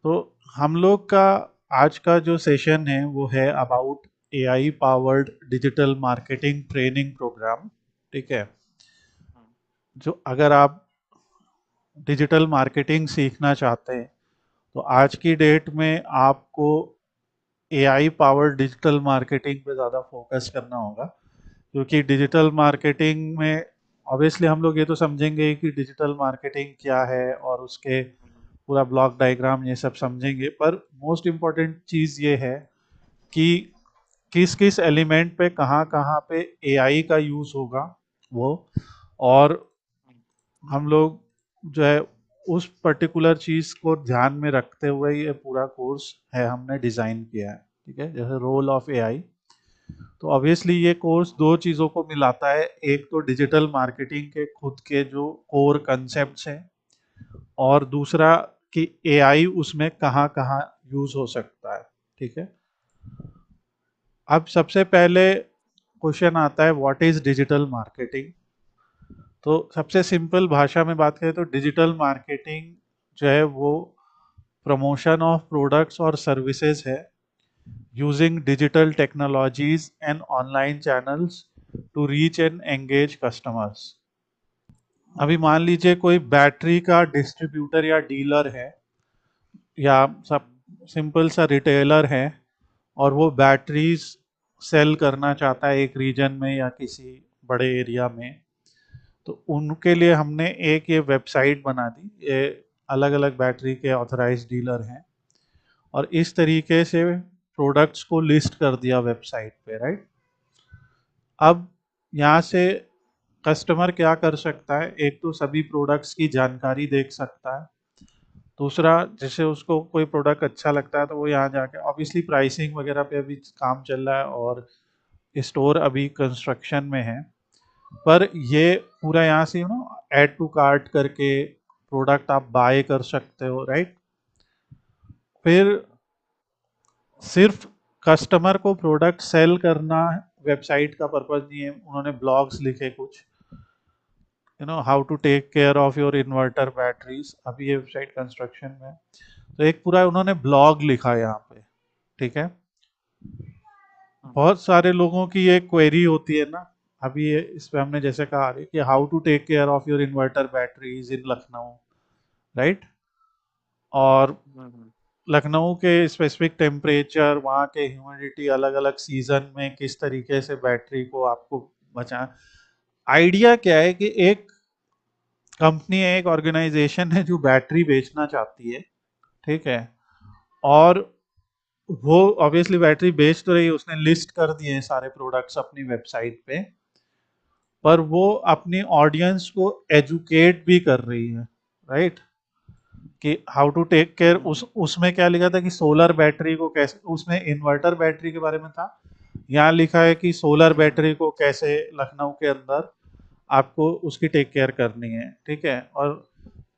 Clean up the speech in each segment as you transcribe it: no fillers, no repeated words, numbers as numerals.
तो हम लोग का आज का जो सेशन है वो है about AI powered digital marketing training program. ठीक है। जो अगर आप डिजिटल मार्केटिंग सीखना चाहते हैं तो आज की डेट में आपको एआई पावर्ड डिजिटल मार्केटिंग पे ज़्यादा फोकस करना होगा, क्योंकि डिजिटल मार्केटिंग में ऑब्वियसली हम लोग ये तो समझेंगे कि डिजिटल मार्केटिंग क्या है और उसके पूरा ब्लॉक डायग्राम ये सब समझेंगे, पर मोस्ट इम्पॉर्टेंट चीज़ ये है कि किस किस एलिमेंट पे कहाँ कहाँ पे एआई का यूज़ होगा वो, और हम लोग जो है उस पर्टिकुलर चीज़ को ध्यान में रखते हुए ये पूरा कोर्स है हमने डिज़ाइन किया है। ठीक है, जैसे रोल ऑफ एआई। तो ऑब्वियसली ये कोर्स दो चीज़ों को मिलाता है, एक तो डिजिटल मार्केटिंग के खुद के जो कोर कंसेप्ट्स हैं, और दूसरा कि एआई उसमें कहाँ कहाँ यूज़ हो सकता है। ठीक है। अब सबसे पहले क्वेश्चन आता है, व्हाट इज़ डिजिटल मार्केटिंग। तो सबसे सिंपल भाषा में बात करें तो डिजिटल मार्केटिंग जो है वो प्रमोशन ऑफ प्रोडक्ट्स और सर्विसेज है using digital technologies and online channels to reach and engage customers. अभी मान लीजिए कोई बैटरी का डिस्ट्रीब्यूटर या डीलर है, या सब सिंपल सा रिटेलर है, और वो बैटरीज सेल करना चाहता है एक रीजन में या किसी बड़े एरिया में। तो उनके लिए हमने एक ये वेबसाइट बना दी, ये अलग अलग बैटरी के ऑथराइज्ड डीलर हैं, और इस तरीके से प्रोडक्ट्स को लिस्ट कर दिया वेबसाइट पे, राइट। अब यहाँ से कस्टमर क्या कर सकता है, एक तो सभी प्रोडक्ट्स की जानकारी देख सकता है, दूसरा जैसे उसको कोई प्रोडक्ट अच्छा लगता है तो वो यहाँ जाके ऑब्वियसली प्राइसिंग वगैरह पे अभी काम चल रहा है और स्टोर अभी कंस्ट्रक्शन में है, पर ये पूरा यहाँ से ऐड टू कार्ट करके प्रोडक्ट आप बाय कर सकते हो, राइट। फिर सिर्फ कस्टमर को प्रोडक्ट सेल करना वेबसाइट का पर्पज नहीं है, उन्होंने ब्लॉग्स लिखे कुछ, how to take care of your inverter batteries, अभी ये वेबसाइट कंस्ट्रक्शन में है। तो एक पूरा उन्होंने ब्लॉग लिखा यहाँ पे। ठीक है। बहुत सारे लोगों की ये क्वेरी होती है ना, अभी ये इस पे हमने जैसे कहा कि how to take care of your inverter batteries in Lucknow, right. और लखनऊ के स्पेसिफिक टेम्परेचर, वहाँ के ह्यूमिडिटी, अलग अलग सीजन में किस तरीके से बैटरी को आपको बचा। आइडिया क्या है कि एक कंपनी है, एक ऑर्गेनाइजेशन है जो बैटरी बेचना चाहती है। ठीक है। और वो ऑब्वियसली बैटरी बेच तो रही है, उसने लिस्ट कर दिए हैं सारे प्रोडक्ट्स अपनी वेबसाइट पे, पर वो अपनी ऑडियंस को एजुकेट भी कर रही है, राइट। कि हाउ टू टेक केयर, उसमें क्या लिखा था कि सोलर बैटरी को कैसे, उसमें इन्वर्टर बैटरी के बारे में था, यहाँ लिखा है कि सोलर बैटरी को कैसे लखनऊ के अंदर आपको उसकी टेक केयर करनी है। ठीक है। और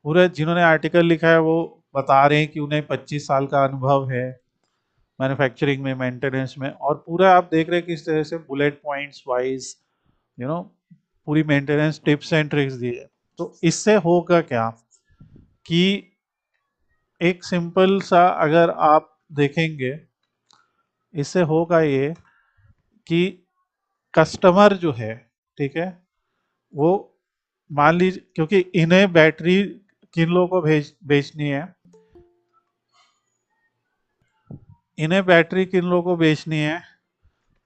पूरे जिन्होंने आर्टिकल लिखा है वो बता रहे हैं कि उन्हें 25 साल का अनुभव है मैन्युफैक्चरिंग में, मेंटेनेंस में, और पूरा आप देख रहे हैं किस तरह से bullet points wise you know पूरी मेंटेनेंस टिप्स एंड ट्रिक्स दी है। तो इससे होगा क्या कि एक सिंपल सा अगर आप देखेंगे, इससे होगा ये कि कस्टमर जो है, ठीक है, वो मान लीजिए क्योंकि इन्हें बैटरी किन लोगों को बेचनी है, इन्हें बैटरी किन लोगों को बेचनी है,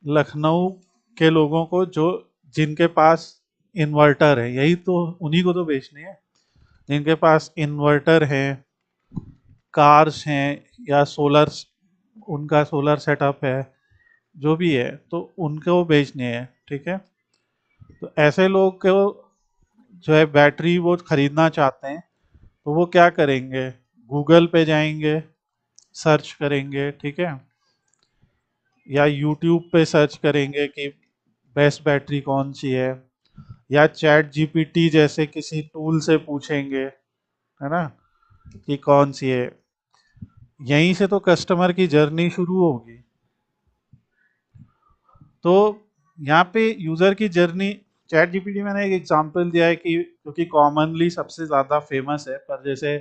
लखनऊ के लोगों को जो जिनके पास इन्वर्टर है, यही तो उन्हीं को तो बेचनी है, जिनके पास इन्वर्टर है, कार्स हैं, या सोलर, उनका सोलर सेटअप है, जो भी है, तो उनको बेचनी है। ठीक है। तो ऐसे लोग को जो है बैटरी वो खरीदना चाहते हैं, तो वो क्या करेंगे, गूगल पे जाएंगे, सर्च करेंगे, ठीक है, या यूट्यूब पे सर्च करेंगे कि बेस्ट बैटरी कौन सी है, या चैट जीपीटी जैसे किसी टूल से पूछेंगे, है ना, कि कौन सी है। यहीं से तो कस्टमर की जर्नी शुरू होगी। तो यहाँ पे यूज़र की जर्नी, चैट जीपीटी मैंने एक एग्जांपल दिया है कि क्योंकि कॉमनली सबसे ज़्यादा फेमस है, पर जैसे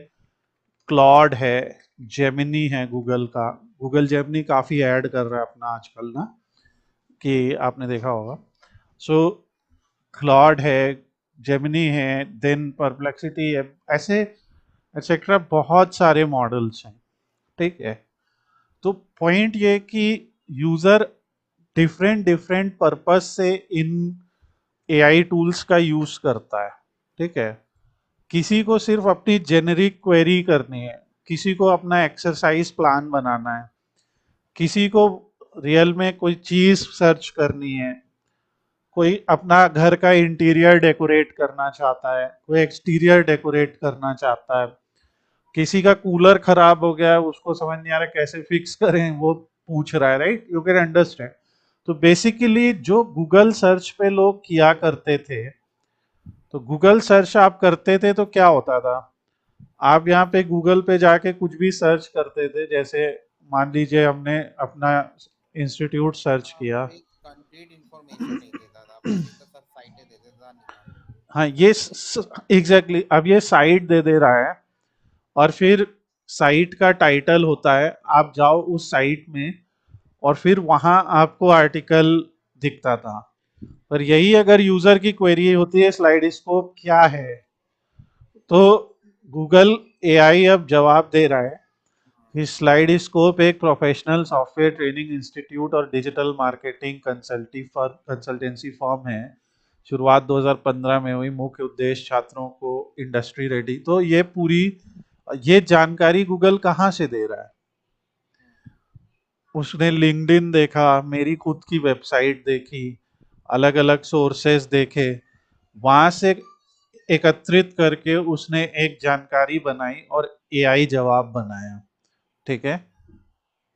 क्लॉड है, जेमिनी है गूगल का। गूगल जेमिनी काफ़ी ऐड कर रहा है अपना आजकल ना, कि आपने देखा होगा। सो क्लॉड है, जेमिनी है, देन परप्लेक्सिटी है, ऐसे एक्सेट्रा बहुत सारे मॉडल्स हैं, ठीक है। तो पॉइंट ये कि यूजर डिफरेंट डिफरेंट पर्पस से इन एआई टूल्स का यूज करता है, ठीक है। किसी को सिर्फ अपनी जेनेरिक क्वेरी करनी है, किसी को अपना एक्सरसाइज प्लान बनाना है, किसी को रियल में कोई चीज सर्च करनी है, कोई अपना घर का इंटीरियर डेकोरेट करना चाहता है, कोई एक्सटीरियर डेकोरेट करना चाहता है, किसी का कूलर खराब हो गया है उसको समझ नहीं आ रहा कैसे फिक्स करें, वो पूछ रहा है, राइट, यू कैन अंडरस्टैंड। तो बेसिकली जो गूगल सर्च पे लोग किया करते थे, तो गूगल सर्च आप करते थे तो क्या होता था, आप यहाँ पे गूगल पे जाके कुछ भी सर्च करते थे, जैसे मान लीजिए हमने अपना इंस्टीट्यूट सर्च हाँ, किया। वो एक कंक्रीट इंफॉर्मेशन नहीं देता था, बाकी तो सब साइटें दे देता था निकाल के। हाँ ये एग्जैक्टली अब ये साइट दे दे रहा है, और फिर साइट का टाइटल होता है, आप जाओ उस साइट में और फिर वहां आपको आर्टिकल दिखता था। पर यही अगर यूजर की क्वेरी होती है स्लाइड स्कोप क्या है, तो गूगल एआई अब जवाब दे रहा है कि स्लाइड स्कोप एक प्रोफेशनल सॉफ्टवेयर ट्रेनिंग इंस्टीट्यूट और डिजिटल मार्केटिंग कंसल्टेंसी फर्म है। शुरुआत 2015 में हुई, मुख्य उद्देश्य छात्रों को इंडस्ट्री रेडी। तो ये पूरी ये जानकारी गूगल कहाँ से दे रहा है, उसने लिंक्डइन देखा, मेरी खुद की वेबसाइट देखी, अलग अलग सोर्सेज देखे, वहां से एकत्रित करके उसने एक जानकारी बनाई और एआई जवाब बनाया, ठीक है,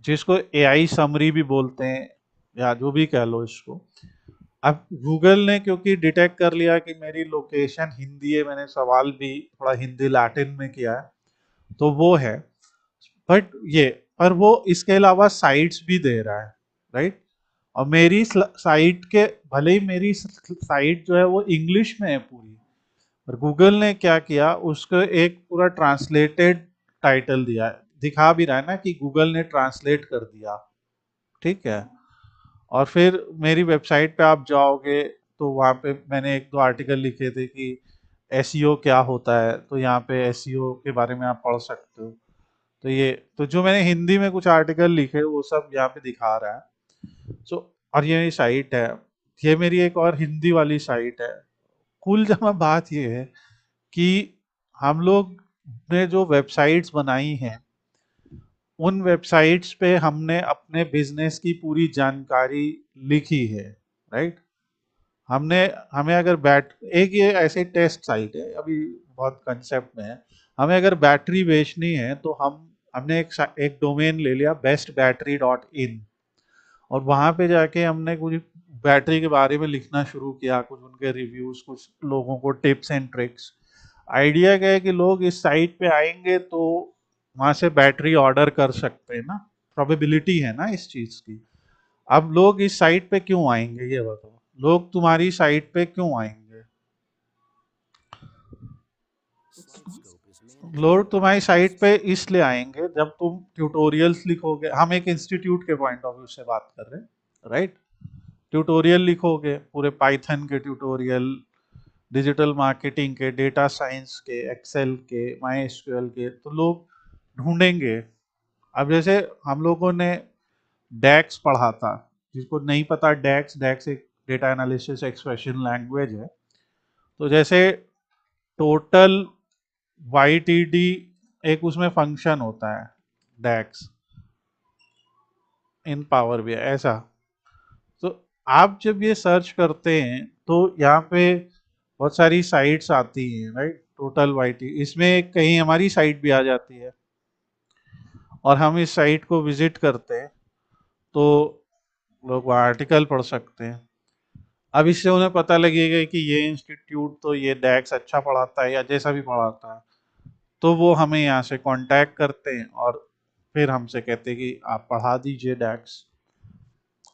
जिसको एआई समरी भी बोलते हैं या जो भी कह लो इसको। अब गूगल ने क्योंकि डिटेक्ट कर लिया कि मेरी लोकेशन हिंदी है, मैंने सवाल भी थोड़ा हिंदी लैटिन में किया है, तो वो है। बट ये पर वो इसके अलावा साइट्स भी दे रहा है, राइट। और मेरी साइट के भले ही मेरी साइट जो है वो इंग्लिश में है पूरी, और गूगल ने क्या किया, उसको एक पूरा ट्रांसलेटेड टाइटल दिया है, दिखा भी रहा है ना कि गूगल ने ट्रांसलेट कर दिया, ठीक है। और फिर मेरी वेबसाइट पे आप जाओगे तो वहाँ पे मैंने एक दो आर्टिकल लिखे थे कि एसईओ क्या होता है, तो यहाँ पे एसईओ के बारे में आप पढ़ सकते हो। तो ये तो जो मैंने हिंदी में कुछ आर्टिकल लिखे वो सब यहाँ पे दिखा रहा है। सो और ये मेरी साइट है, ये मेरी एक और हिंदी वाली साइट है। कुल जमा बात ये है कि हम लोग ने जो वेबसाइट्स बनाई हैं, उन वेबसाइट्स पे हमने अपने बिजनेस की पूरी जानकारी लिखी है, राइट। हमने हमें अगर बैट एक ये ऐसे टेस्ट साइट है, अभी बहुत कंसेप्ट में है। हमें अगर बैटरी बेचनी है तो हमने एक डोमेन ले लिया bestbattery.in, और वहां पे जाके हमने कुछ बैटरी के बारे में लिखना शुरू किया, कुछ उनके रिव्यूज, कुछ लोगों को टिप्स एंड ट्रिक्स। आइडिया क्या है कि लोग इस साइट पे आएंगे तो वहां से बैटरी ऑर्डर कर सकते हैं ना, प्रोबेबिलिटी है ना इस चीज की। अब लोग इस साइट पे क्यों आएंगे ये बताओ, लोग तुम्हारी साइट पे क्यों आएंगे, लोग तुम्हारी साइट पे इसलिए आएंगे जब तुम ट्यूटोरियल्स लिखोगे, हम एक इंस्टीट्यूट के पॉइंट ऑफ व्यू से बात कर रहे हैं, राइट। ट्यूटोरियल लिखोगे, पूरे पाइथन के ट्यूटोरियल, डिजिटल मार्केटिंग के, डेटा साइंस के, एक्सेल के, माई एसक्यूएल के, तो लोग ढूंढेंगे। अब जैसे हम लोगों ने डैक्स पढ़ा था, जिसको नहीं पता, डैक्स डैक्स एक डेटा एनालिसिस एक्सप्रेशन लैंग्वेज है। तो जैसे टोटल वाई टी डी एक उसमें फंक्शन होता है, डैक्स इन पावर भी ऐसा। तो आप जब ये सर्च करते हैं तो यहाँ पे बहुत सारी साइट्स आती हैं, राइट, टोटल वाई टी, इसमें कहीं हमारी साइट भी आ जाती है, और हम इस साइट को विजिट करते हैं तो लोग वहाँ आर्टिकल पढ़ सकते हैं। अब इससे उन्हें पता लगेगा कि ये इंस्टीट्यूट तो ये डैक्स अच्छा पढ़ाता है या जैसा भी पढ़ाता है, तो वो हमें यहाँ से कांटेक्ट करते हैं और फिर हमसे कहते हैं कि आप पढ़ा दीजिए डैक्स।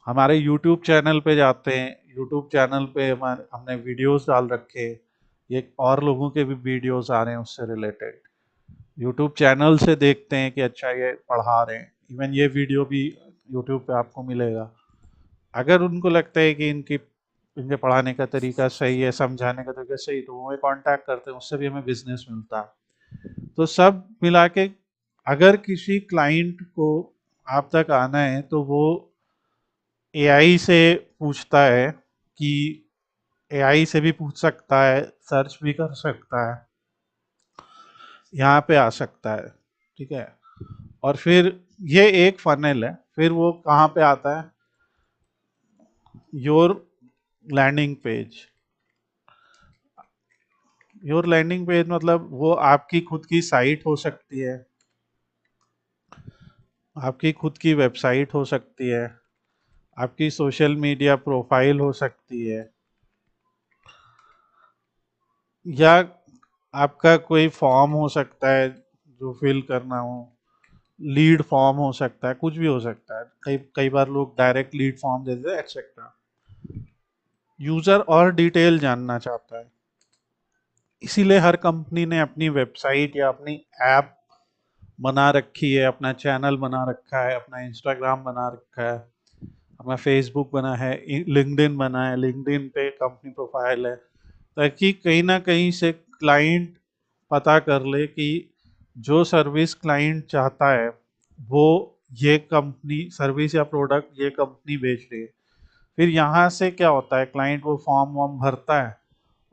हमारे यूट्यूब चैनल पे जाते हैं, यूट्यूब चैनल पे हमने वीडियोस डाल रखे, ये और लोगों के भी वीडियोस आ रहे हैं उससे रिलेटेड, यूट्यूब चैनल से देखते हैं कि अच्छा ये पढ़ा रहे हैं, इवन ये वीडियो भी यूट्यूब पे आपको मिलेगा। अगर उनको लगता है कि इनके पढ़ाने का तरीका सही है, समझाने का तरीका सही, तो वो कांटेक्ट करते हैं, उससे भी हमें बिजनेस मिलता है। तो सब मिला के अगर किसी क्लाइंट को आप तक आना है तो वो एआई से पूछता है कि एआई से भी पूछ सकता है, सर्च भी कर सकता है, यहाँ पे आ सकता है। ठीक है। और फिर ये एक फनल है, फिर वो कहाँ पे आता है, your landing page. Your landing page मतलब वो आपकी खुद की साइट हो सकती है, आपकी खुद की वेबसाइट हो सकती है, आपकी सोशल मीडिया प्रोफाइल हो सकती है, या आपका कोई फॉर्म हो सकता है जो फिल करना हो, लीड फॉर्म हो सकता है, कुछ भी हो सकता है। कई कई बार लोग डायरेक्ट लीड फॉर्म दे देते हैं एक्सेट्रा। यूजर और डिटेल जानना चाहता है, इसीलिए हर कंपनी ने अपनी वेबसाइट या अपनी ऐप बना रखी है, अपना चैनल बना रखा है, अपना इंस्टाग्राम बना रखा है, अपना फेसबुक बना है, लिंक्डइन बना है, लिंक्डइन पे कंपनी प्रोफाइल है, ताकि कहीं ना कहीं से क्लाइंट पता कर ले कि जो सर्विस क्लाइंट चाहता है वो ये कंपनी सर्विस या प्रोडक्ट ये कंपनी बेच रही है। फिर यहाँ से क्या होता है, क्लाइंट वो फॉर्म वॉर्म भरता है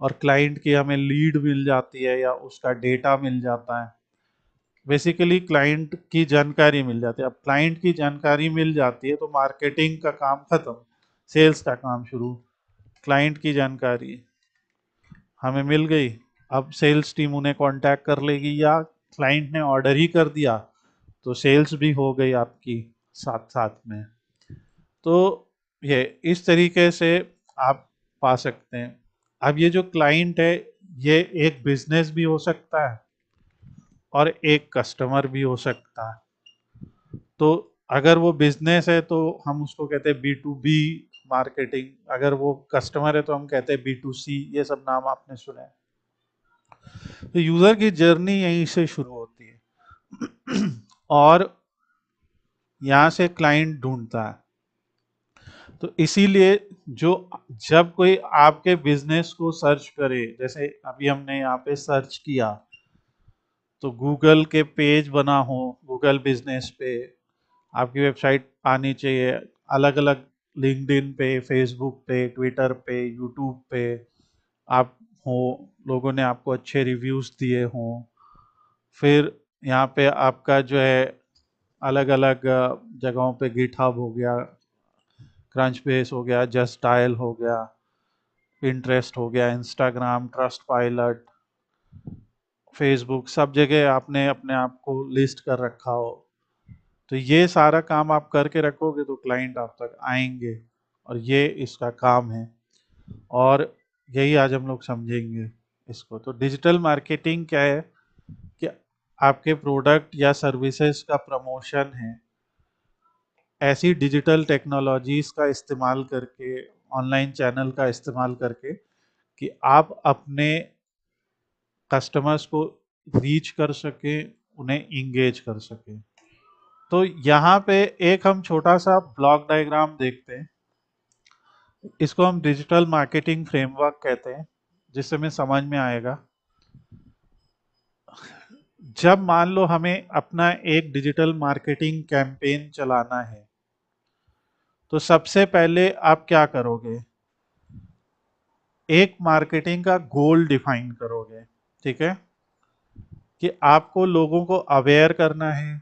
और क्लाइंट की हमें लीड मिल जाती है या उसका डेटा मिल जाता है। बेसिकली क्लाइंट की जानकारी मिल जाती है। अब क्लाइंट की जानकारी मिल जाती है तो मार्केटिंग का काम खत्म, सेल्स का काम शुरू। क्लाइंट की जानकारी हमें मिल गई, अब सेल्स टीम उन्हें कांटेक्ट कर लेगी, या क्लाइंट ने ऑर्डर ही कर दिया तो सेल्स भी हो गई आपकी साथ साथ में। तो ये इस तरीके से आप पा सकते हैं। अब ये जो क्लाइंट है, ये एक बिजनेस भी हो सकता है और एक कस्टमर भी हो सकता है। तो अगर वो बिजनेस है तो हम उसको कहते हैं बी टू बी मार्केटिंग, अगर वो कस्टमर है तो हम कहते हैं बी टू सी। ये सब नाम आपने सुने हैं। तो यूजर की जर्नी यहीं से शुरू होती है और यहाँ से क्लाइंट ढूंढता है। तो इसीलिए जो जब कोई आपके बिजनेस को सर्च करे, जैसे अभी हमने यहाँ पे सर्च किया, तो गूगल के पेज बना हो, गूगल बिजनेस पे आपकी वेबसाइट आनी चाहिए, अलग अलग लिंक्डइन पे, फेसबुक पे, ट्विटर पे, यूट्यूब पे आप हो, लोगों ने आपको अच्छे रिव्यूज दिए हों। फिर यहाँ पे आपका जो है अलग अलग जगहों पे गिटहब हो गया, क्रंच बेस हो गया, जस्ट डायल हो गया, पिंटरेस्ट हो गया, इंस्टाग्राम, ट्रस्ट पायलट, फेसबुक, सब जगह आपने अपने आप को लिस्ट कर रखा हो। तो ये सारा काम आप करके रखोगे तो क्लाइंट आप तक आएंगे, और ये इसका काम है। और यही आज हम लोग समझेंगे इसको। तो डिजिटल मार्केटिंग क्या है कि आपके प्रोडक्ट या सर्विसेज का प्रमोशन है ऐसी डिजिटल टेक्नोलॉजीज का इस्तेमाल करके, ऑनलाइन चैनल का इस्तेमाल करके, कि आप अपने कस्टमर्स को रीच कर सके, उन्हें इंगेज कर सके। तो यहाँ पे एक हम छोटा सा ब्लॉक डायग्राम देखते हैं, इसको हम डिजिटल मार्केटिंग फ्रेमवर्क कहते हैं, जिससे हमें समझ में आएगा। जब मान लो हमें अपना एक डिजिटल मार्केटिंग कैंपेन चलाना है, तो सबसे पहले आप क्या करोगे, एक मार्केटिंग का गोल डिफाइन करोगे। ठीक है। कि आपको लोगों को अवेयर करना है,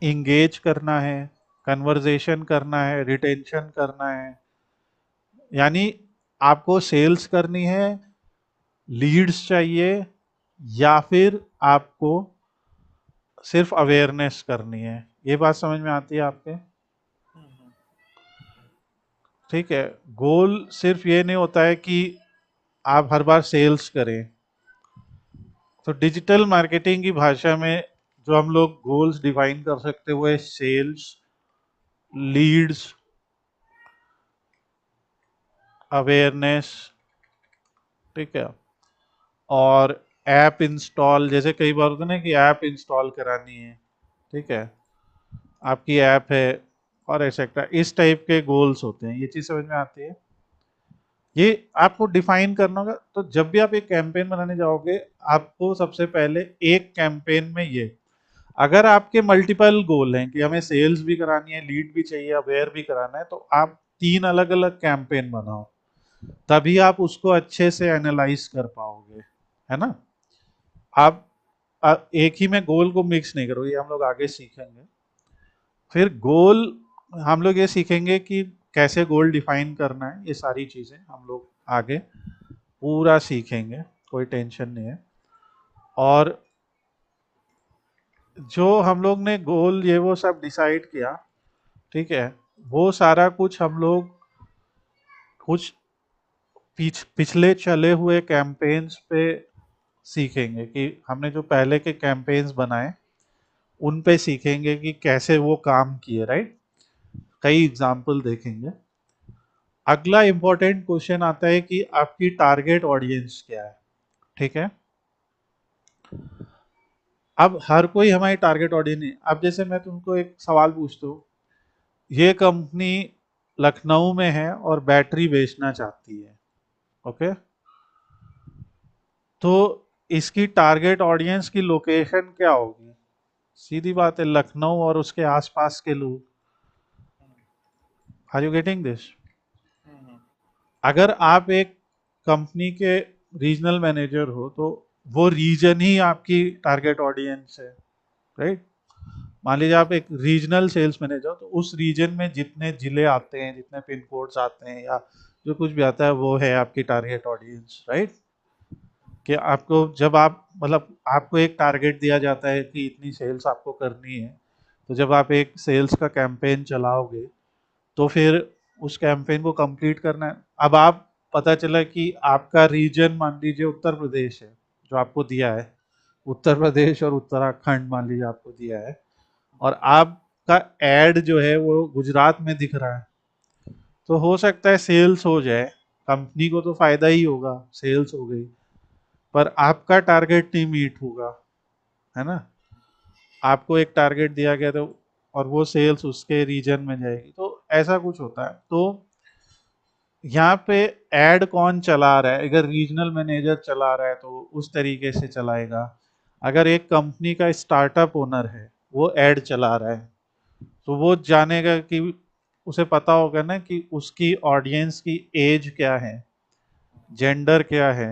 इंगेज करना है, कन्वर्जेशन करना है, रिटेंशन करना है, यानी आपको सेल्स करनी है, लीड्स चाहिए, या फिर आपको सिर्फ अवेयरनेस करनी है। ये बात समझ में आती है आपके? हम्म। ठीक है। गोल सिर्फ ये नहीं होता है कि आप हर बार सेल्स करें। तो डिजिटल मार्केटिंग की भाषा में जो हम लोग गोल्स डिफाइन कर सकते हुए, सेल्स, लीड्स, अवेयरनेस, ठीक है, और ऐप इंस्टॉल, जैसे कई बार होता है ना कि ऐप इंस्टॉल करानी है, ठीक है, आपकी ऐप है और एक्सेट्रा, इस टाइप के गोल्स होते हैं। ये चीज़ समझ में आती है? ये आपको डिफाइन करना होगा। तो जब भी आप एक कैंपेन बनाने जाओगे, आपको सबसे पहले एक कैंपेन में ये, अगर आपके मल्टीपल गोल हैं कि हमें सेल्स भी करानी है, लीड भी चाहिए, अवेयर भी कराना है, तो आप तीन अलग अलग कैंपेन बनाओ, तभी आप उसको अच्छे से एनालाइज कर पाओगे, है ना? आप एक ही में गोल को मिक्स नहीं करो, ये हम लोग आगे सीखेंगे। फिर गोल, हम लोग ये सीखेंगे कि कैसे गोल डिफाइन करना है, ये सारी चीजें हम लोग आगे पूरा सीखेंगे, कोई टेंशन नहीं है। और जो हम लोग ने गोल ये वो सब डिसाइड किया, ठीक है, वो सारा कुछ हम लोग कुछ पिछले चले हुए कैंपेन्स पे सीखेंगे कि हमने जो पहले के कैंपेन्स बनाए उन पे सीखेंगे कि कैसे वो काम किए, राइट? कई एग्जाम्पल देखेंगे। अगला इंपॉर्टेंट क्वेश्चन आता है कि आपकी टारगेट ऑडियंस क्या है, ठीक है? अब हर कोई हमारी टारगेट ऑडियंस नहीं। अब जैसे मैं तुमको एक सवाल पूछता हूँ, ये कंपनी लखनऊ में है और बैटरी बेचना चाहती है, ओके, तो इसकी टारगेट ऑडियंस की लोकेशन क्या होगी? सीधी बात है, लखनऊ और उसके आसपास के लोग। Are you getting this? अगर आप एक कंपनी के रीजनल मैनेजर हो तो वो रीजन ही आपकी टारगेट ऑडियंस है, राइट? मान लीजिए आप एक रीजनल सेल्स मैनेजर हो, तो उस रीजन में जितने जिले आते हैं, जितने पिन कोड्स आते हैं, या जो कुछ भी आता है, वो है आपकी टारगेट ऑडियंस, राइट? कि आपको जब आप मतलब आपको एक टारगेट दिया जाता है कि इतनी सेल्स आपको करनी है, तो जब आप एक सेल्स का कैंपेन चलाओगे, तो फिर उस कैंपेन को कंप्लीट करना है। अब आप, पता चला कि आपका रीजन मान लीजिए उत्तर प्रदेश है, जो आपको दिया है, उत्तर प्रदेश और उत्तराखंड मान लीजिए आपको दिया है, और आपका एड जो है वो गुजरात में दिख रहा है, तो हो सकता है सेल्स हो जाए, कंपनी को तो फायदा ही होगा, सेल्स हो गई, पर आपका टारगेट नहीं मीट होगा, है ना? आपको एक टारगेट दिया गया तो, और वो सेल्स उसके रीजन में जाएगी, तो ऐसा कुछ होता है। तो यहाँ पे एड कौन चला रहा है? अगर रीजनल मैनेजर चला रहा है तो उस तरीके से चलाएगा। अगर एक कंपनी का स्टार्टअप ओनर है, वो एड चला रहा है, तो वो जानेगा कि, उसे पता होगा ना कि उसकी ऑडियंस की एज क्या है, जेंडर क्या है,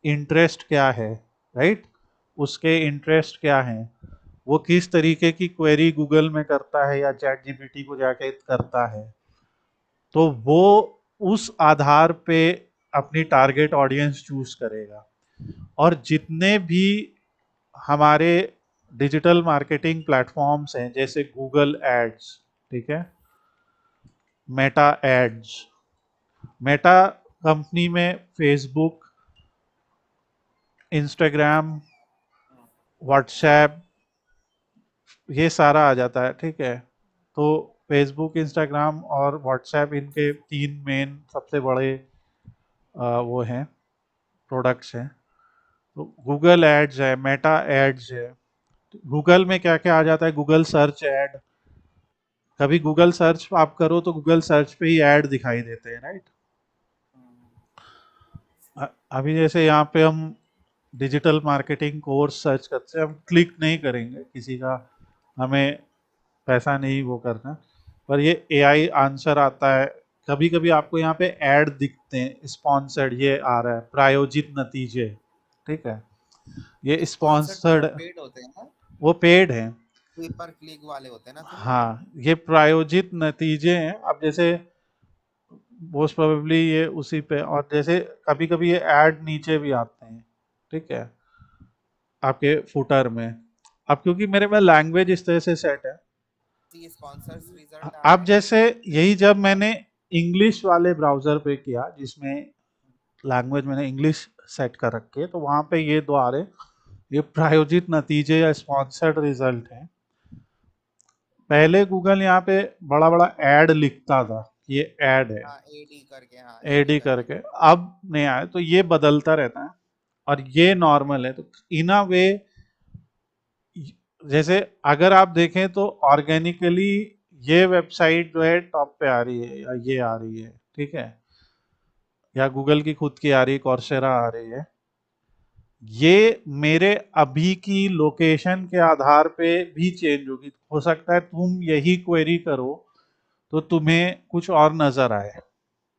इंटरेस्ट क्या है, राइट? उसके इंटरेस्ट क्या हैं, वो किस तरीके की क्वेरी गूगल में करता है या चैट जीपीटी को जाके करता है, तो वो उस आधार पे अपनी टारगेट ऑडियंस चूज करेगा। और जितने भी हमारे डिजिटल मार्केटिंग प्लेटफॉर्म्स हैं, जैसे गूगल एड्स, ठीक है, मेटा एड्स, मेटा कंपनी में फेसबुक, इंस्टाग्राम, व्हाट्सएप, ये सारा आ जाता है, ठीक है? तो फेसबुक, इंस्टाग्राम और व्हाट्सएप, इनके तीन मेन सबसे बड़े वो हैं, प्रोडक्ट्स हैं। तो गूगल एड्स है, मेटा एड्स है। गूगल में क्या क्या आ जाता है? गूगल सर्च ऐड, कभी गूगल सर्च आप करो तो गूगल सर्च पे ही ऐड दिखाई देते हैं, राइट? अभी जैसे यहाँ पे हम डिजिटल मार्केटिंग कोर्स सर्च करते हैं, हम क्लिक नहीं करेंगे किसी का, हमें पैसा नहीं वो करना, पर ये एआई आंसर आता है। कभी कभी आपको यहाँ पे ऐड दिखते हैं स्पॉन्सर्ड, ये आ रहा है प्रायोजित नतीजे, ठीक है, ये स्पॉन्सर्ड तो वो स्पॉन्सर्ड, पेड होते हैं ना, वो पेड है। पे पर क्लिक वाले होते हैं ना फिर वो। हाँ, ये प्रायोजित नतीजे हैं। अब जैसे मोस्ट प्रोबेबली ये उसी पे, और जैसे कभी कभी ये ऐड नीचे भी आते हैं, ठीक है, आपके फुटर में। अब क्योंकि मेरे में लैंग्वेज इस तरह से सेट है, ये स्पॉन्सर्स रिजल्ट आ रहे अब हैं। जैसे यही जब मैंने इंग्लिश वाले ब्राउज़र पे किया, जिसमें लैंग्वेज मैंने इंग्लिश सेट कर रखी है, तो वहाँ पे ये दो आ रहे, ये प्रायोजित नतीजे या स्पॉन्सर्ड रिजल्ट हैं। पहले गूगल यहाँ पे बड़ा बड़ा ऐड लिखता था, ये ऐड है, हाँ एडी करके, हाँ एडी एडी करके करके, लिखा। अब नहीं आया, तो ये बदलता रहता है। और ये नॉर्मल है। तो इन अ वे, जैसे अगर आप देखें तो ऑर्गेनिकली ये वेबसाइट जो है टॉप पे आ रही है, या ये आ रही है, ठीक है, या गूगल की खुद की आ रही है, कॉर्सेरा आ रही है, ये मेरे अभी की लोकेशन के आधार पे भी चेंज होगी। हो सकता है तुम यही क्वेरी करो तो तुम्हें कुछ और नजर आए,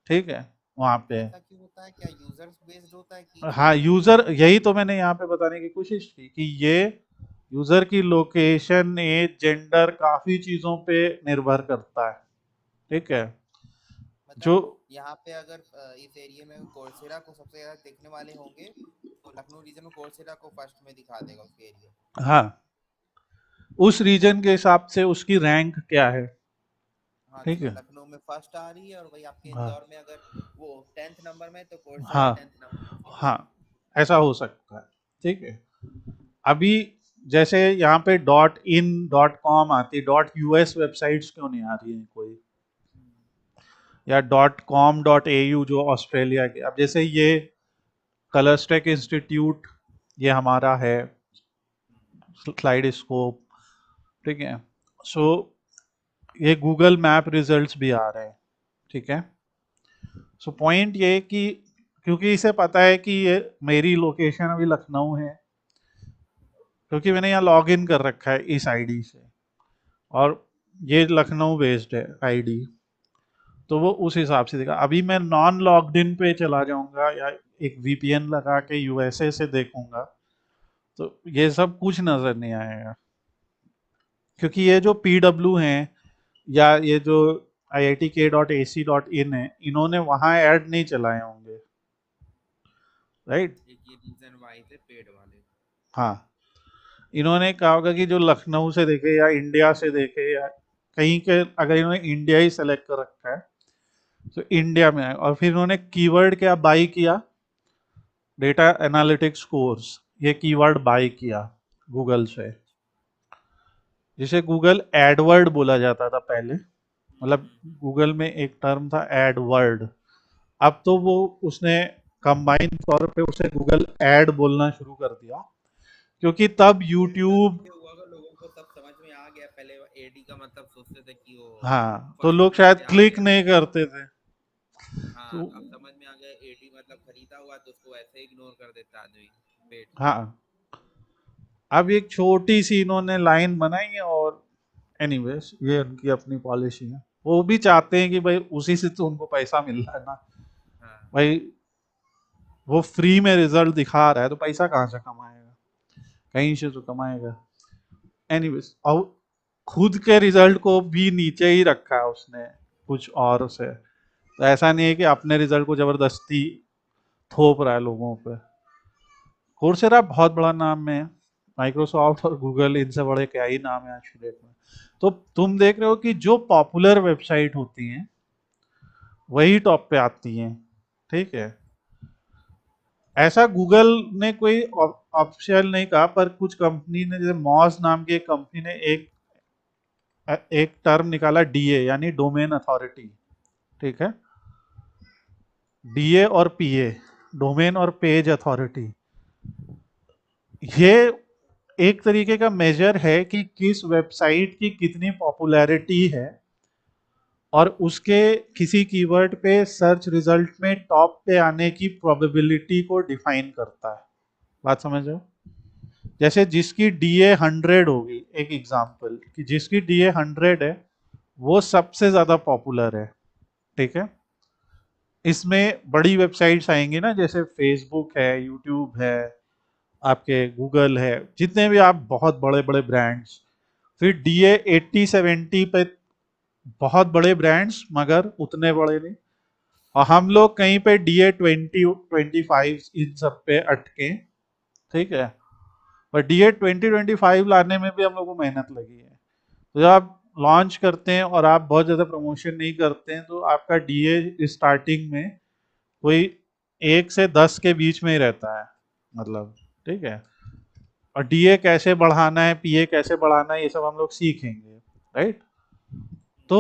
ठीक है, वहां पे। ऐसा क्यों होता है? क्या यूजर्स बेस्ड होता है कि हाँ, जो यूजर, यही तो मैंने यहाँ पे बताने की कोशिश की कि ये यूजर की लोकेशन, एज, जेंडर, काफी चीजों पे निर्भर करता है, ठीक है। जो, मतलब यहाँ पे अगर इस एरिया में कोर्सेरा को सबसे ज्यादा देखने वाले होंगे तो लखनऊ रीजन में कोर्सेरा को फर्स्ट में दिखा देगा उसके एरिया। हाँ, उस रीजन के हिसाब से उसकी रैंक क्या है, हाँ, ठीक तो है। लखनऊ में फर्स्ट आ रही है और वही आपके हाँ, इंदौर में अगर वो 10th नंबर में है तो कोर्सेरा हाँ, 10th नंबर पे चली हाँ, जाएगी। ऐसा हो सकता है, ठीक है। अभी जैसे यहाँ पे .in.com आती, .us वेबसाइट्स क्यों नहीं आ रही है कोई, या .com.au जो ऑस्ट्रेलिया के, अब जैसे ये कलर्सटेक इंस्टीट्यूट, ये हमारा है, स्लाइड स्कोप, ठीक है। सो ये गूगल मैप रिजल्ट्स भी आ रहे हैं, ठीक है। सो पॉइंट ये कि क्योंकि इसे पता है कि ये मेरी लोकेशन अभी लखनऊ है, क्योंकि मैंने यहाँ लॉग इन कर रखा है इस आईडी से, और ये लखनऊ बेस्ड है आईडी, तो वो उस हिसाब से देगा। अभी मैं नॉन लॉग्ड इन पे चला जाऊंगा या एक वीपीएन लगा के यूएसए से देखूंगा, तो ये सब कुछ नजर नहीं आएगा, क्योंकि ये जो पीडब्ल्यू हैं, या ये जो iitk.ac.in है, इन्होंने वहां ऐड नहीं चलाए होंगे, राइट। एक ये रीजन वाइज है पेड वाले। हाँ, इन्होंने कहा होगा कि जो लखनऊ से देखे या इंडिया से देखे, या कहीं के, अगर इन्होंने इंडिया ही सेलेक्ट कर रखा है तो इंडिया में आए, और फिर इन्होंने कीवर्ड क्या बाई किया, डेटा एनालिटिक्स कोर्स, ये कीवर्ड बाय किया गूगल से, जिसे गूगल एडवर्ड बोला जाता था पहले, मतलब गूगल में एक टर्म था एडवर्ड, अब तो वो उसने कंबाइन तौर पे उसे गूगल एड बोलना शुरू कर दिया, क्योंकि तब एड का यूट्यूब, ये हुआ कि लोगों को तब समझ में आ गया। पहले एडी का मतलब सोचते थे कि वो हाँ, तो फर्स्ट लोग नंबर शायद पे आ क्लिक गया। नहीं करते थे, हाँ, तो अब समझ में आ गया एडी मतलब खरीदा हुआ तो उसको ऐसे इग्नोर कर देता आदमी पेड। हाँ, अब एक छोटी सी इन्होंने लाइन बनाई है, और एनीवेज ये उनकी अपनी पॉलिसी है, वो भी चाहते हैं कि भाई उसी से तो उनको पैसा मिल रहा है ना, हाँ, भाई वो फ्री में रिजल्ट दिखा रहा है तो पैसा कहाँ से कमाएगा, कहीं से तो कमाएगा। एनीवेज, और खुद के रिजल्ट को भी नीचे ही रखा है उसने कुछ और से, तो ऐसा नहीं है कि अपने रिजल्ट को जबरदस्ती थोप रहा है लोगों पे। कोर्सेरा बहुत बड़ा नाम है, माइक्रोसॉफ्ट और गूगल इनसे बड़े क्या ही नाम है आज की डेट में। तो तुम देख रहे हो कि जो पॉपुलर वेबसाइट होती हैं वही टॉप पे आती हैं, ठीक है। ऐसा गूगल ने कोई ऑफिशियल नहीं कहा, पर कुछ कंपनी ने, जैसे मॉज नाम की एक कंपनी ने एक टर्म निकाला, डीए यानी डोमेन अथॉरिटी, ठीक है। डीए और पीए, डोमेन और पेज अथॉरिटी, ये एक तरीके का मेजर है कि किस वेबसाइट की कितनी पॉपुलैरिटी है, और उसके किसी कीवर्ड पे सर्च रिजल्ट में टॉप पे आने की प्रोबेबिलिटी को डिफाइन करता है। बात समझ रहे हो? जैसे जिसकी डीए 100 होगी, एक एग्जांपल कि जिसकी डीए 100 है वो सबसे ज्यादा पॉपुलर है, ठीक है। इसमें बड़ी वेबसाइट्स आएंगी ना, जैसे फेसबुक है, यूट्यूब है, आपके गूगल है, जितने भी आप बहुत बड़े बड़े ब्रांड्स, फिर डीए 80-70 पे बहुत बड़े ब्रांड्स मगर उतने बड़े नहीं, और हम लोग कहीं पे डीए 20-25 इन सब पे अटके, ठीक है। पर डीए 20-25 लाने में भी हम लोग को मेहनत लगी है। तो जब आप लॉन्च करते हैं और आप बहुत ज़्यादा प्रमोशन नहीं करते हैं तो आपका डीए स्टार्टिंग में कोई 1 से 10 के बीच में ही रहता है, मतलब, ठीक है। और डीए कैसे बढ़ाना है, पीए कैसे बढ़ाना है, ये सब हम लोग सीखेंगे, राइट। तो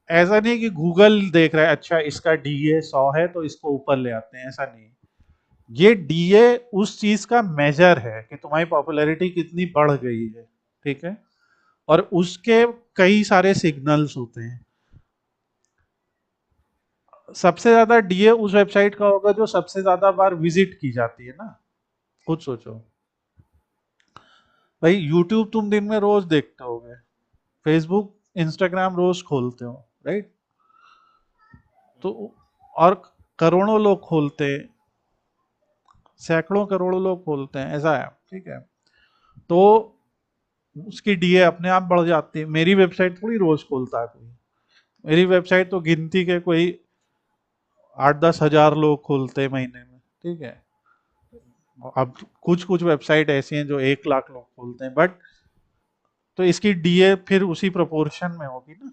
ऐसा नहीं कि गूगल देख रहा है अच्छा इसका डीए 100 है तो इसको ऊपर ले आते हैं, ऐसा नहीं। ये डीए उस चीज का मेजर है कि तुम्हारी पॉपुलैरिटी कितनी बढ़ गई है, ठीक है। और उसके कई सारे सिग्नल्स होते हैं। सबसे ज्यादा डीए उस वेबसाइट का होगा जो सबसे ज्यादा बार विजिट की जाती है ना। खुद सोचो भाई, यूट्यूब तुम दिन में रोज देखते होगे, फेसबुक इंस्टाग्राम रोज खोलते हो, राइट। तो और करोड़ों लोग खोलते हैं, सैकड़ों करोड़ों लोग खोलते हैं, ऐसा है, ठीक है। तो उसकी डीए अपने आप बढ़ जाती है। मेरी वेबसाइट थोड़ी रोज खोलता है कोई, मेरी वेबसाइट तो गिनती के कोई 8-10 हज़ार लोग खोलते हैं महीने में, ठीक है। अब कुछ कुछ वेबसाइट ऐसी हैं जो 1 लाख लोग खोलते हैं, बट तो इसकी डीए फिर उसी प्रोपोर्शन में होगी ना।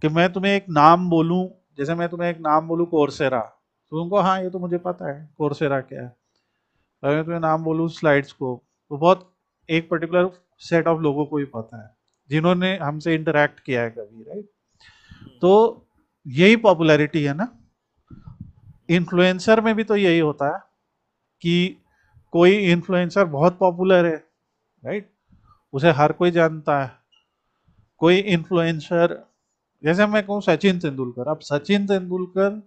कि मैं तुम्हें एक नाम बोलूं, जैसे मैं तुम्हें एक नाम बोलूं कोर्सेरा, तो तुमको हाँ ये तो मुझे पता है कोर्सेरा क्या है। अगर मैं तुम्हें नाम बोलूं स्लाइड्स को, तो बहुत एक पर्टिकुलर सेट ऑफ लोगों को ही पता है जिन्होंने हमसे इंटरेक्ट किया है कभी, राइट। तो यही पॉपुलैरिटी है ना। इन्फ्लुएंसर में भी तो यही होता है कि कोई इन्फ्लुएंसर बहुत पॉपुलर है, राइट, उसे हर कोई जानता है। कोई इन्फ्लुएंसर, जैसे मैं कहूँ सचिन तेंदुलकर, अब सचिन तेंदुलकर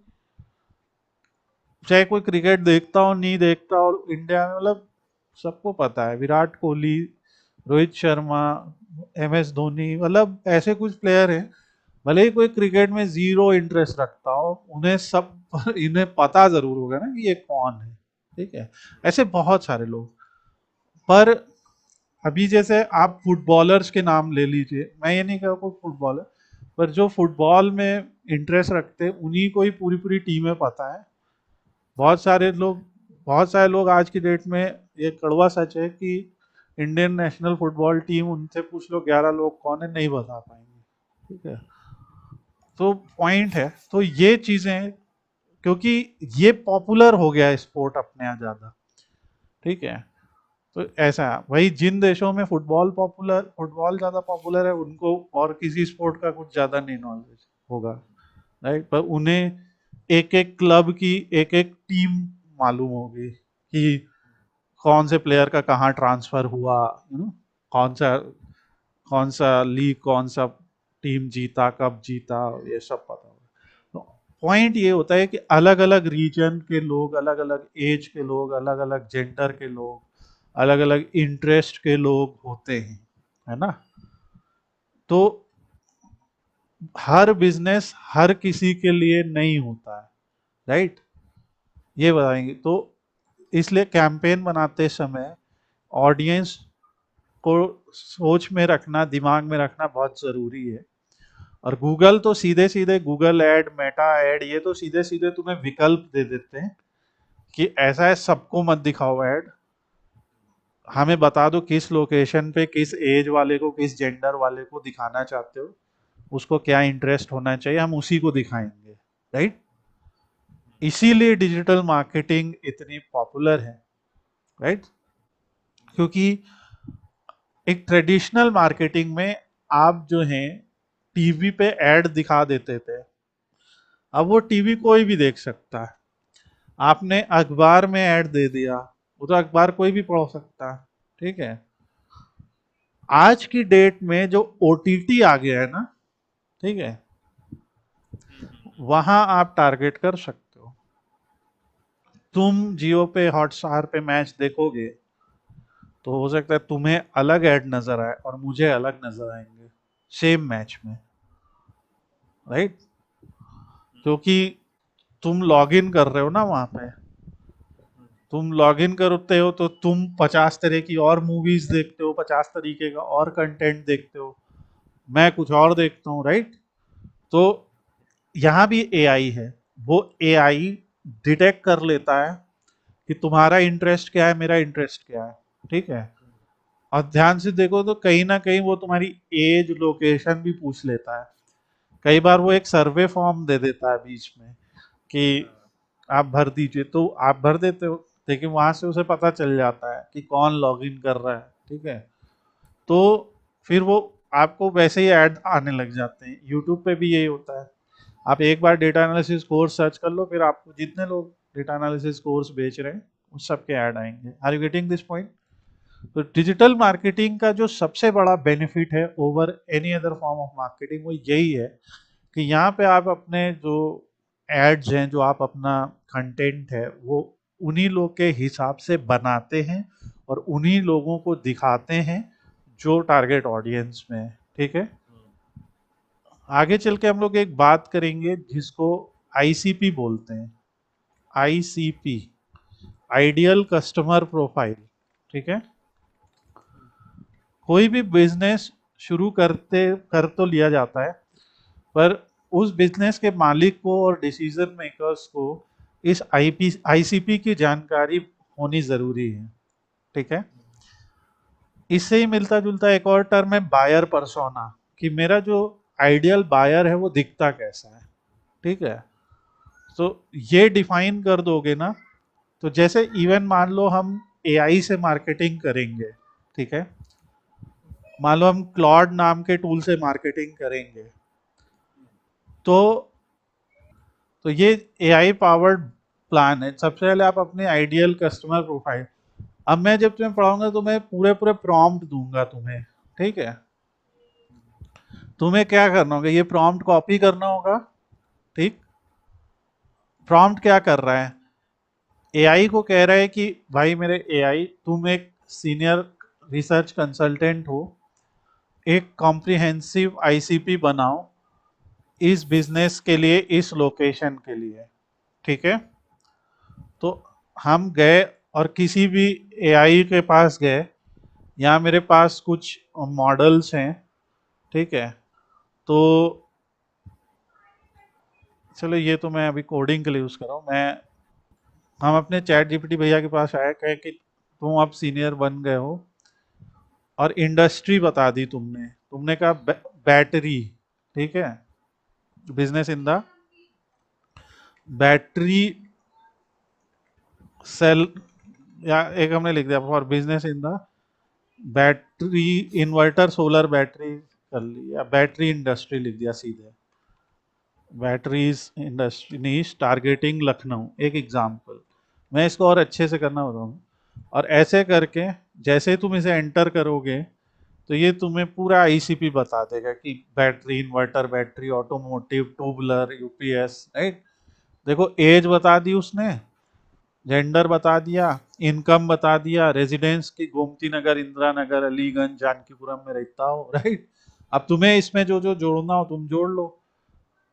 चाहे कोई क्रिकेट देखता हो नहीं देखता हो इंडिया में, मतलब सबको पता है। विराट कोहली, रोहित शर्मा, एम एस धोनी, मतलब ऐसे कुछ प्लेयर हैं, भले ही कोई क्रिकेट में जीरो इंटरेस्ट रखता हो, उन्हें सब इन्हें पता जरूर होगा ना कि ये कौन है, ठीक है। ऐसे बहुत सारे लोग। पर अभी जैसे आप फुटबॉलर्स के नाम ले लीजिए, मैं ये नहीं कह कोई फुटबॉलर, पर जो फुटबॉल में इंटरेस्ट रखते हैं उन्हीं को ही पूरी पूरी टीमें पता है। बहुत सारे लोग, बहुत सारे लोग आज की डेट में, ये कड़वा सच है कि इंडियन नेशनल फुटबॉल टीम, उनसे पूछ लो 11 लोग कौन है, नहीं बता पाएंगे, ठीक है। तो पॉइंट है, तो ये चीजें, क्योंकि ये पॉपुलर हो गया है स्पोर्ट अपने यहाँ ज्यादा, ठीक है। तो ऐसा है, वही जिन देशों में फुटबॉल ज्यादा पॉपुलर है उनको और किसी स्पोर्ट का कुछ ज्यादा नहीं नॉलेज होगा, राइट। पर उन्हें एक एक क्लब की एक एक टीम मालूम होगी कि कौन से प्लेयर का कहाँ ट्रांसफर हुआ, कौन सा कौन सा लीग, कौन सा टीम जीता, कब जीता, ये सब पता होगा। तो पॉइंट ये होता है कि अलग अलग रीजन के लोग, अलग अलग एज के लोग, अलग अलग जेंडर के लोग, अलग अलग इंटरेस्ट के लोग होते हैं, है ना। तो हर बिजनेस हर किसी के लिए नहीं होता है, राइट। ये बताएंगे तो इसलिए कैंपेन बनाते समय ऑडियंस को सोच में रखना, दिमाग में रखना बहुत जरूरी है। और गूगल तो सीधे सीधे गूगल ऐड, मेटा ऐड, ये तो सीधे सीधे तुम्हें विकल्प दे देते हैं कि ऐसा है, सबको मत दिखाओ ऐड, हमें बता दो किस लोकेशन पे, किस एज वाले को, किस जेंडर वाले को दिखाना चाहते हो, उसको क्या इंटरेस्ट होना चाहिए, हम उसी को दिखाएंगे, राइट। इसीलिए डिजिटल मार्केटिंग इतनी पॉपुलर है, राइट। क्योंकि एक ट्रेडिशनल मार्केटिंग में आप जो हैं टीवी पे ऐड दिखा देते थे, अब वो टीवी कोई भी देख सकता है। आपने अखबार में ऐड दे दिया, वो तो अखबार कोई भी पढ़ सकता है, ठीक है। आज की डेट में जो ओटीटी आ गया है ना, ठीक है, वहां आप टारगेट कर सकते हो। तुम जियो पे, हॉटस्टार पे मैच देखोगे, तो हो सकता है तुम्हें अलग ऐड नजर आए और मुझे अलग नजर आएंगे सेम मैच में, राइट। क्योंकि तुम लॉग इन कर रहे हो ना वहां पे, तुम लॉग इन करते हो तो तुम 50 तरह की और मूवीज देखते हो, 50 तरीके का और कंटेंट देखते हो, मैं कुछ और देखता हूँ, राइट। तो यहाँ भी एआई है, वो एआई डिटेक्ट कर लेता है कि तुम्हारा इंटरेस्ट क्या है, मेरा इंटरेस्ट क्या है, ठीक है। और ध्यान से देखो तो कहीं ना कहीं वो तुम्हारी एज, लोकेशन भी पूछ लेता है। कई बार वो एक सर्वे फॉर्म दे देता है बीच में कि आप भर दीजिए, तो आप भर देते हो, लेकिन वहां से उसे पता चल जाता है कि कौन लॉगिन कर रहा है, ठीक है। तो फिर वो आपको वैसे ही ऐड आने लग जाते हैं। यूट्यूब पे भी यही होता है। आप एक बार डेटा एनालिसिस कोर्स सर्च कर लो, फिर आपको जितने लोग डेटा एनालिसिस कोर्स बेच रहे हैं, उस सब के ऐड आएंगे। Are you getting this point? तो डिजिटल मार्केटिंग का जो सबसे बड़ा बेनिफिट है over any other form of marketing वो यही है कि यहाँ पे आप अपने जो एड्स हैं, जो आप अपना कंटेंट है, वो उन्हीं लोग के हिसाब से बनाते हैं और उन्हीं लोगों को दिखाते हैं जो टारगेट ऑडियंस में है। ठीक है, आगे चल के हम लोग एक बात करेंगे जिसको आईसीपी बोलते हैं। ICP, ideal customer profile. ठीक है, कोई भी बिजनेस शुरू करते कर तो लिया जाता है, पर उस बिजनेस के मालिक को और डिसीजन मेकर्स को इस आईसीपी की जानकारी होनी जरूरी है। ठीक है, इससे ही मिलता जुलता एक और टर्म है बायर पर्सोना, कि मेरा जो आइडियल बायर है वो दिखता कैसा है। ठीक है, तो ये डिफाइन कर दोगे ना, तो जैसे इवन मान लो हम एआई से मार्केटिंग करेंगे, ठीक है, मान लो हम क्लॉड नाम के टूल से मार्केटिंग करेंगे, तो ये एआई पावर्ड प्लान है। सबसे पहले आप अपने आइडियल कस्टमर प्रोफाइल, अब मैं जब तुम्हें पढ़ाऊंगा तो मैं पूरे पूरे प्रॉम्प्ट दूंगा तुम्हें। ठीक है, तुम्हें क्या करना होगा, ये प्रॉम्प्ट कॉपी करना होगा। ठीक, प्रॉम्प्ट क्या कर रहा है, एआई को कह रहा है कि भाई मेरे एआई, तुम एक सीनियर रिसर्च कंसल्टेंट हो, एक कॉम्प्रिहेंसिव आईसीपी बनाओ इस बिजनेस के लिए, इस लोकेशन के लिए। ठीक है, तो हम गए और किसी भी एआई के पास गए, यहाँ मेरे पास कुछ मॉडल्स हैं। ठीक है, तो चलो ये तो मैं अभी कोडिंग के लिए यूज़ कर रहा हूँ। हम अपने चैट जीपीटी भैया के पास आए, कहे कि तुम अब सीनियर बन गए हो और इंडस्ट्री बता दी तुमने, कहा बैटरी। ठीक है, business in the battery sale, या एक हमने लिख दिया for business in the battery inverter solar battery कर ली, या बैटरी इंडस्ट्री लिख दिया सीधे, batteries industry niche targeting Lucknow, एक एग्जांपल। मैं इसको और अच्छे से करना बताऊँ, और ऐसे करके जैसे तुम इसे एंटर करोगे तो ये तुम्हें पूरा आईसीपी बता देगा कि battery inverter, battery automotive, tubular, UPS. Right, देखो एज बता दी उसने, जेंडर बता दिया, इनकम बता दिया, रेजिडेंस की गोमती नगर, इंदिरा नगर, अलीगंज, जानकीपुरम में रहता हो। राइट, अब तुम्हें इसमें जो जो जोड़ना हो तुम जोड़ लो।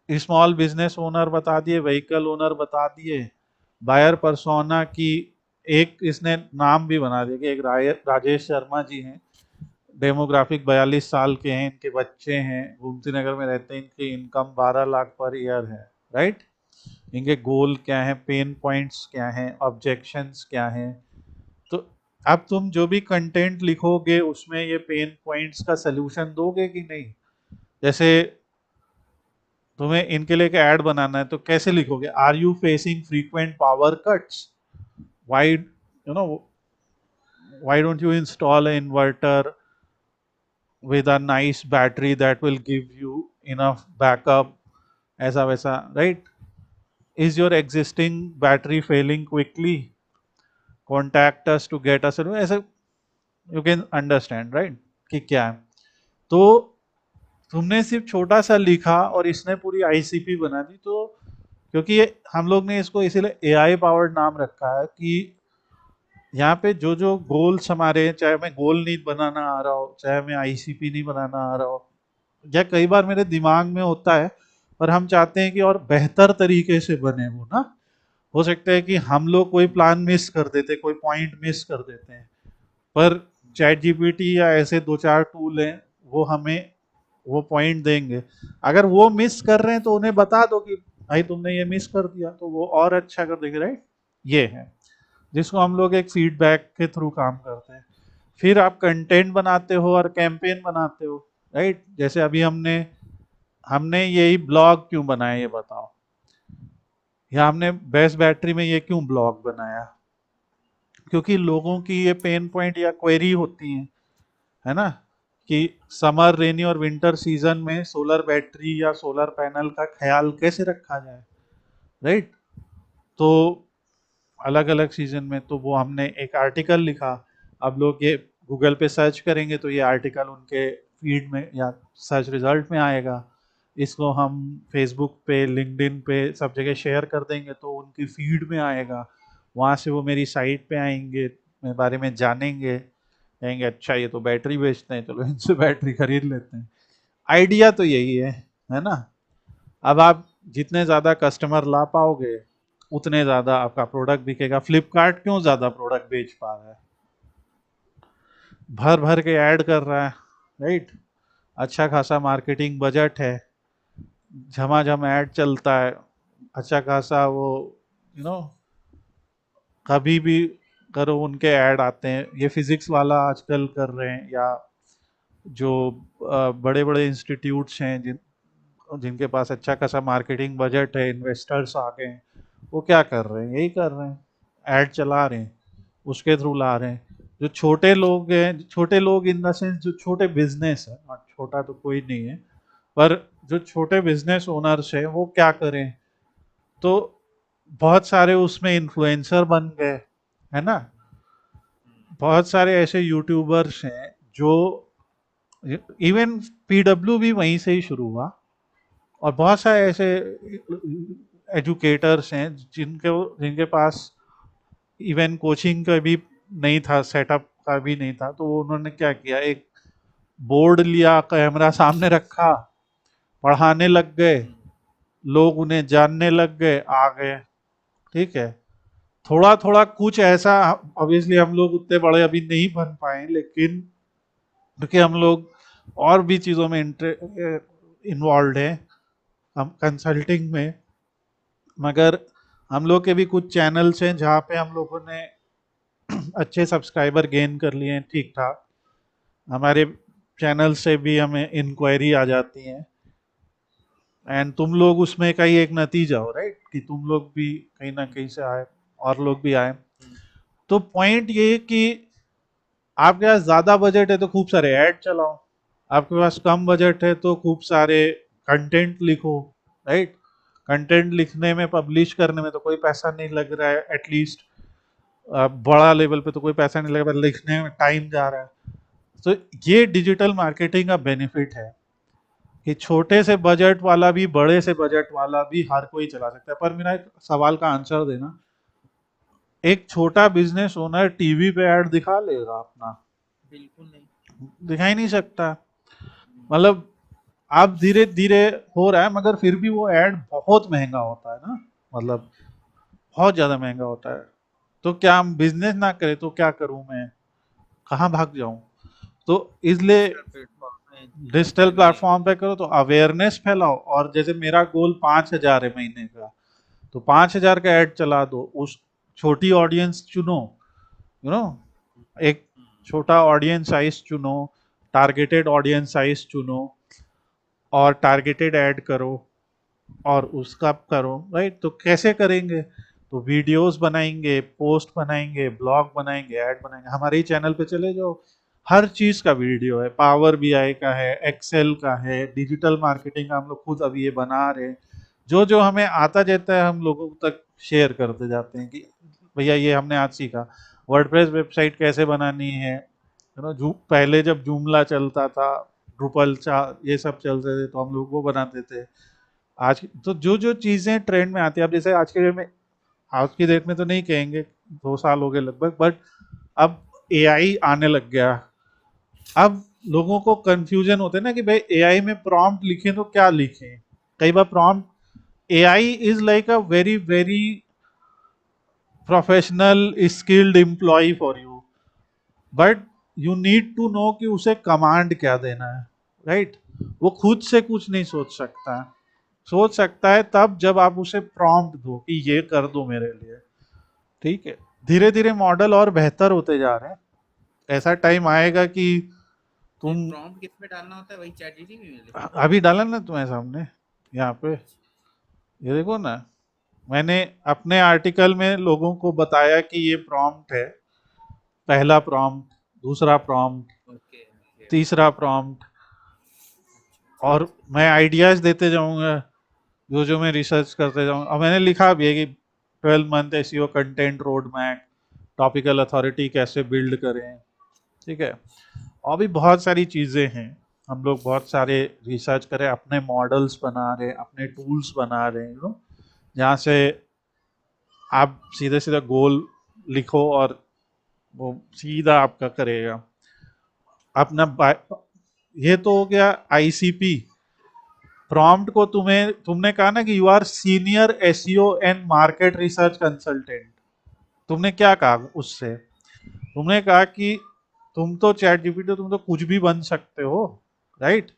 स्मॉल बिजनेस ओनर बता दिए, व्हीकल ओनर बता दिए, बायर परसोना की एक इसने नाम भी बना दिया कि एक राजेश शर्मा जी हैं, डेमोग्राफिक 42 साल के हैं, इनके बच्चे हैं, गोमती नगर में रहते हैं, इनकी इनकम 12 लाख पर ईयर है। राइट, इनके गोल क्या है, पेन पॉइंट्स क्या हैं, ऑब्जेक्शंस क्या हैं। तो अब तुम जो भी कंटेंट लिखोगे उसमें ये पेन पॉइंट्स का सलूशन दोगे कि नहीं। जैसे तुम्हें इनके लिए ऐड बनाना है तो कैसे लिखोगे, are you facing frequent power cuts, why you know why don't you install a inverter with a nice battery that will give you enough backup, ऐसा वैसा। Right, is your existing battery failing quickly, contact us to get us, ऐसे you can understand, right, कि क्या है। तो तुमने सिर्फ छोटा सा लिखा और इसने पूरी आईसीपी बना दी। तो क्योंकि ये हम लोग ने इसको इसीलिए एआई पावर्ड नाम रखा है कि यहाँ पे जो जो गोल्स हमारे हैं, चाहे मैं गोल नहीं बनाना आ रहा हो, चाहे मैं आईसीपी नहीं बनाना आ रहा हो, या कई बार मेरे दिमाग में होता है पर हम चाहते हैं कि और बेहतर तरीके से बने वो ना, हो सकता है कि हम लोग कोई प्लान मिस कर देते, कोई पॉइंट मिस कर देते हैं, पर चैट जीपीटी या ऐसे दो चार टूल हैं वो हमें वो पॉइंट देंगे। अगर वो मिस कर रहे हैं तो उन्हें बता दो कि भाई तुमने ये मिस कर दिया, तो वो और अच्छा कर देंगे। राइट, ये है जिसको हम लोग एक फीडबैक के थ्रू काम करते हैं। फिर आप कंटेंट बनाते हो और कैंपेन बनाते हो। राइट, जैसे अभी हमने हमने यही ब्लॉग क्यों बनाया ये बताओ, या हमने बेस्ट बैटरी में ये क्यों ब्लॉग बनाया, क्योंकि लोगों की ये पेन पॉइंट या क्वेरी होती है ना, कि समर, रेनी और विंटर सीजन में सोलर बैटरी या सोलर पैनल का ख्याल कैसे रखा जाए। राइट, तो अलग अलग सीजन में, तो वो हमने एक आर्टिकल लिखा। अब लोग ये गूगल पे सर्च करेंगे तो ये आर्टिकल उनके फीड में या सर्च रिजल्ट में आएगा। इसको हम फेसबुक पे, लिंक्डइन पे सब जगह शेयर कर देंगे तो उनकी फीड में आएगा। वहाँ से वो मेरी साइट पे आएंगे, मेरे बारे में जानेंगे, कहेंगे अच्छा ये तो बैटरी बेचते हैं, चलो इनसे बैटरी खरीद लेते हैं। आइडिया तो यही है ना। अब आप जितने ज़्यादा कस्टमर ला पाओगे उतने ज़्यादा आपका प्रोडक्ट बिकेगा। फ्लिपकार्ट क्यों ज़्यादा प्रोडक्ट बेच पा रहा है? भर भर के ऐड कर रहा है, राइट। अच्छा खासा मार्केटिंग बजट है, झमाझम ऐड चलता है, अच्छा खासा वो यू नो कभी भी करो उनके ऐड आते हैं। ये फिजिक्स वाला आजकल कर रहे हैं, या जो बड़े बड़े इंस्टीट्यूट्स हैं जिनके पास अच्छा खासा मार्केटिंग बजट है, इन्वेस्टर्स आ गए हैं, वो क्या कर रहे हैं? यही कर रहे हैं, ऐड चला रहे हैं, उसके थ्रू ला रहे हैं। जो छोटे लोग हैं, छोटे लोग इन द सेंस जो छोटे बिजनेस है, और छोटा तो कोई नहीं है, पर जो छोटे बिजनेस ओनर्स हैं वो क्या करें? तो बहुत सारे उसमें इन्फ्लुएंसर बन गए, है ना। बहुत सारे ऐसे यूट्यूबर्स हैं जो, इवन पीडब्ल्यू भी वहीं से ही शुरू हुआ। और बहुत सारे ऐसे एजुकेटर्स हैं जिनके जिनके पास इवन कोचिंग का भी नहीं था, सेटअप का भी नहीं था, तो उन्होंने क्या किया, एक बोर्ड लिया, कैमरा सामने रखा, पढ़ाने लग गए, लोग उन्हें जानने लग गए, आ गए। ठीक है, थोड़ा थोड़ा कुछ ऐसा। ऑब्वियसली हम लोग उतने बड़े अभी नहीं बन पाए, लेकिन क्योंकि हम लोग और भी चीज़ों में इन्वॉल्व हैं, हम कंसल्टिंग में। मगर हम लोग के भी कुछ चैनल्स हैं जहाँ पे हम लोगों ने अच्छे सब्सक्राइबर गेन कर लिए हैं, ठीक ठाक। हमारे चैनल से भी हमें इंक्वायरी आ जाती है, एंड तुम लोग उसमें का ही एक नतीजा हो, राइट, कि तुम लोग भी कहीं ना कहीं से आए और लोग भी आए। तो पॉइंट ये कि आपके पास ज़्यादा बजट है तो खूब सारे ऐड चलाओ, आपके पास कम बजट है तो खूब सारे कंटेंट लिखो, राइट। कंटेंट लिखने में, पब्लिश करने में तो कोई पैसा नहीं लग रहा है, एटलीस्ट बड़ा लेवल पे तो कोई पैसा नहीं लग रहा है, लिखने में टाइम जा रहा है। तो ये डिजिटल मार्केटिंग का बेनिफिट है कि छोटे से बजट वाला भी, बड़े से बजट वाला भी, हर कोई चला सकता है। पर मेरा एक सवाल का आंसर देना, एक छोटा बिजनेस ओनर टीवी पे ऐड दिखा लेगा अपना? बिल्कुल नहीं। दिखा ही नहीं सकता। मतलब अब धीरे धीरे हो रहा है, मगर फिर भी वो ऐड बहुत महंगा होता है ना, मतलब बहुत ज्यादा महंगा होता है। तो क्या हम बिजनेस ना करें तो क्या करूं मैं, कहाँ भाग जाऊं? तो इसलिए डिजिटल प्लेटफॉर्म में डिजिटल चलिए। प्लेटफॉर्म पे करो तो अवेयरनेस फैलाओ। और जैसे मेरा गोल 5,000 है महीने का, तो 5,000 का ऐड चला दो, उस छोटी ऑडियंस चुनो, यू नो, एक छोटा ऑडियंस साइज चुनो, टारगेटेड ऑडियंस साइज चुनो, और टारगेटेड ऐड करो, और उसका करो, राइट। तो कैसे करेंगे? तो वीडियोस बनाएंगे, पोस्ट बनाएंगे, ब्लॉग बनाएंगे, ऐड बनाएंगे। हमारे ही चैनल पे चले जाओ, हर चीज का वीडियो है, पावर बीआई का है, एक्सेल का है, डिजिटल मार्केटिंग का हम लोग खुद अभी ये बना रहे हैं। जो जो हमें आता जाता है हम लोगों तक शेयर करते जाते हैं कि भैया ये हमने आज सीखा। वर्डप्रेस वेबसाइट कैसे बनानी है, यू नो, पहले जब जूमला चलता था, ड्रुपल चा ये सब चलते थे, तो हम लोग वो बनाते थे। आज तो जो जो चीजें ट्रेंड में आती है, अब जैसे आज के डेट में, आज की डेट में तो नहीं कहेंगे, 2 साल हो गए लगभग, बट अब एआई आने लग गया। अब लोगों को कंफ्यूजन होता है ना कि भाई एआई में प्रॉम्प्ट लिखें तो क्या लिखें। कई बार prompt, AI is like a very very professional skilled employ for you, but you need to know कि उसे कमांड क्या देना है, राइट। वो खुद से कुछ नहीं सोच सकता, सोच सकता है तब जब आप उसे प्रॉम्प्ट दो कि ये कर दो मेरे लिए। ठीक है, धीरे धीरे मॉडल और बेहतर होते जा रहे हैं। ऐसा टाइम आएगा कि ये तुम, प्रॉम्प्ट किस पे डालना होता है, वही चैट जीपीटी में? अभी डाला ना तुम्हें सामने यहाँ पे, ये देखो ना, मैंने अपने आर्टिकल में लोगों को बताया कि ये प्रॉम्प्ट है, पहला प्रॉम्प्ट, दूसरा प्रॉम्प्ट, ओके ओके। तीसरा प्रॉम्प्ट, अच्छा और मैं आइडियाज देते जाऊंगा जो जो मैं रिसर्च करते जाऊंगा। और मैंने लिखा भी है कि 12 month SEO content road map, topical authority कैसे बिल्ड करें, ठीक है। और भी बहुत सारी चीज़ें हैं, हम लोग बहुत सारे रिसर्च करें, अपने मॉडल्स बना रहे हैं, अपने टूल्स बना रहे हैं, जहाँ से आप सीधे सीधे गोल लिखो और वो सीधा आपका करेगा अपना। ये तो हो गया आईसीपी। प्रॉम्प्ट को तुमने कहा ना कि you are senior SEO and market research consultant, तुमने क्या कहा उससे? तुमने कहा कि तुम तो चैट जीपीटी, तुम तो कुछ भी बन सकते हो, राइट?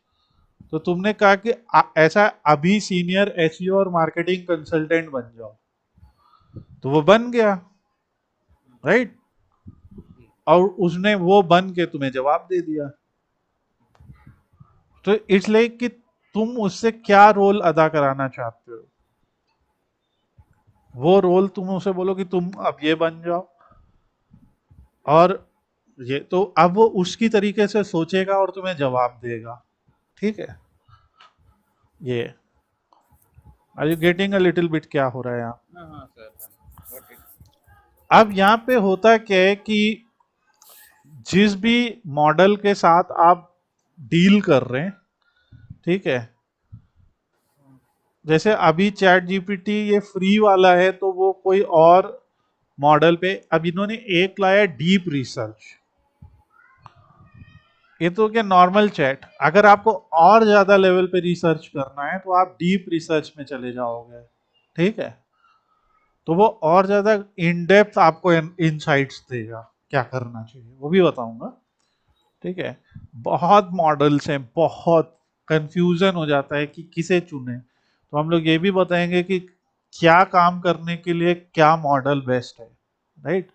तो तुमने कहा कि ऐसा अभी सीनियर एसईओ और मार्केटिंग कंसल्टेंट बन जाओ, तो वो बन गया, राइट? और उसने वो बन के तुम्हें जवाब दे दिया। तो इसलिए कि तुम उससे क्या रोल अदा कराना चाहते हो, वो रोल तुम उसे बोलो कि तुम अब ये बन जाओ, और ये तो अब वो उसकी तरीके से सोचेगा और तुम्हें जवाब देगा, ठीक है। ये are you getting a little bit क्या हो रहा है यहाँ? हाँ हाँ सर, हाँ गॉट इट। अब यहाँ पे होता क्या है कि जिस भी मॉडल के साथ आप डील कर रहे हैं, ठीक है, जैसे अभी चैट जीपीटी ये फ्री वाला है, तो वो कोई और मॉडल पे अब इन्होंने एक लाया डीप रिसर्च। ये तो क्या नॉर्मल चैट, अगर आपको और ज्यादा लेवल पे रिसर्च करना है तो आप डीप रिसर्च में चले जाओगे, ठीक है। तो वो और ज्यादा इन डेप्थ आपको इनसाइट्स देगा, क्या करना चाहिए वो भी बताऊंगा, ठीक है। बहुत मॉडल्स हैं, बहुत कंफ्यूजन हो जाता है कि किसे चुने, तो हम लोग ये भी बताएंगे कि क्या काम करने के लिए क्या मॉडल बेस्ट है, राइट?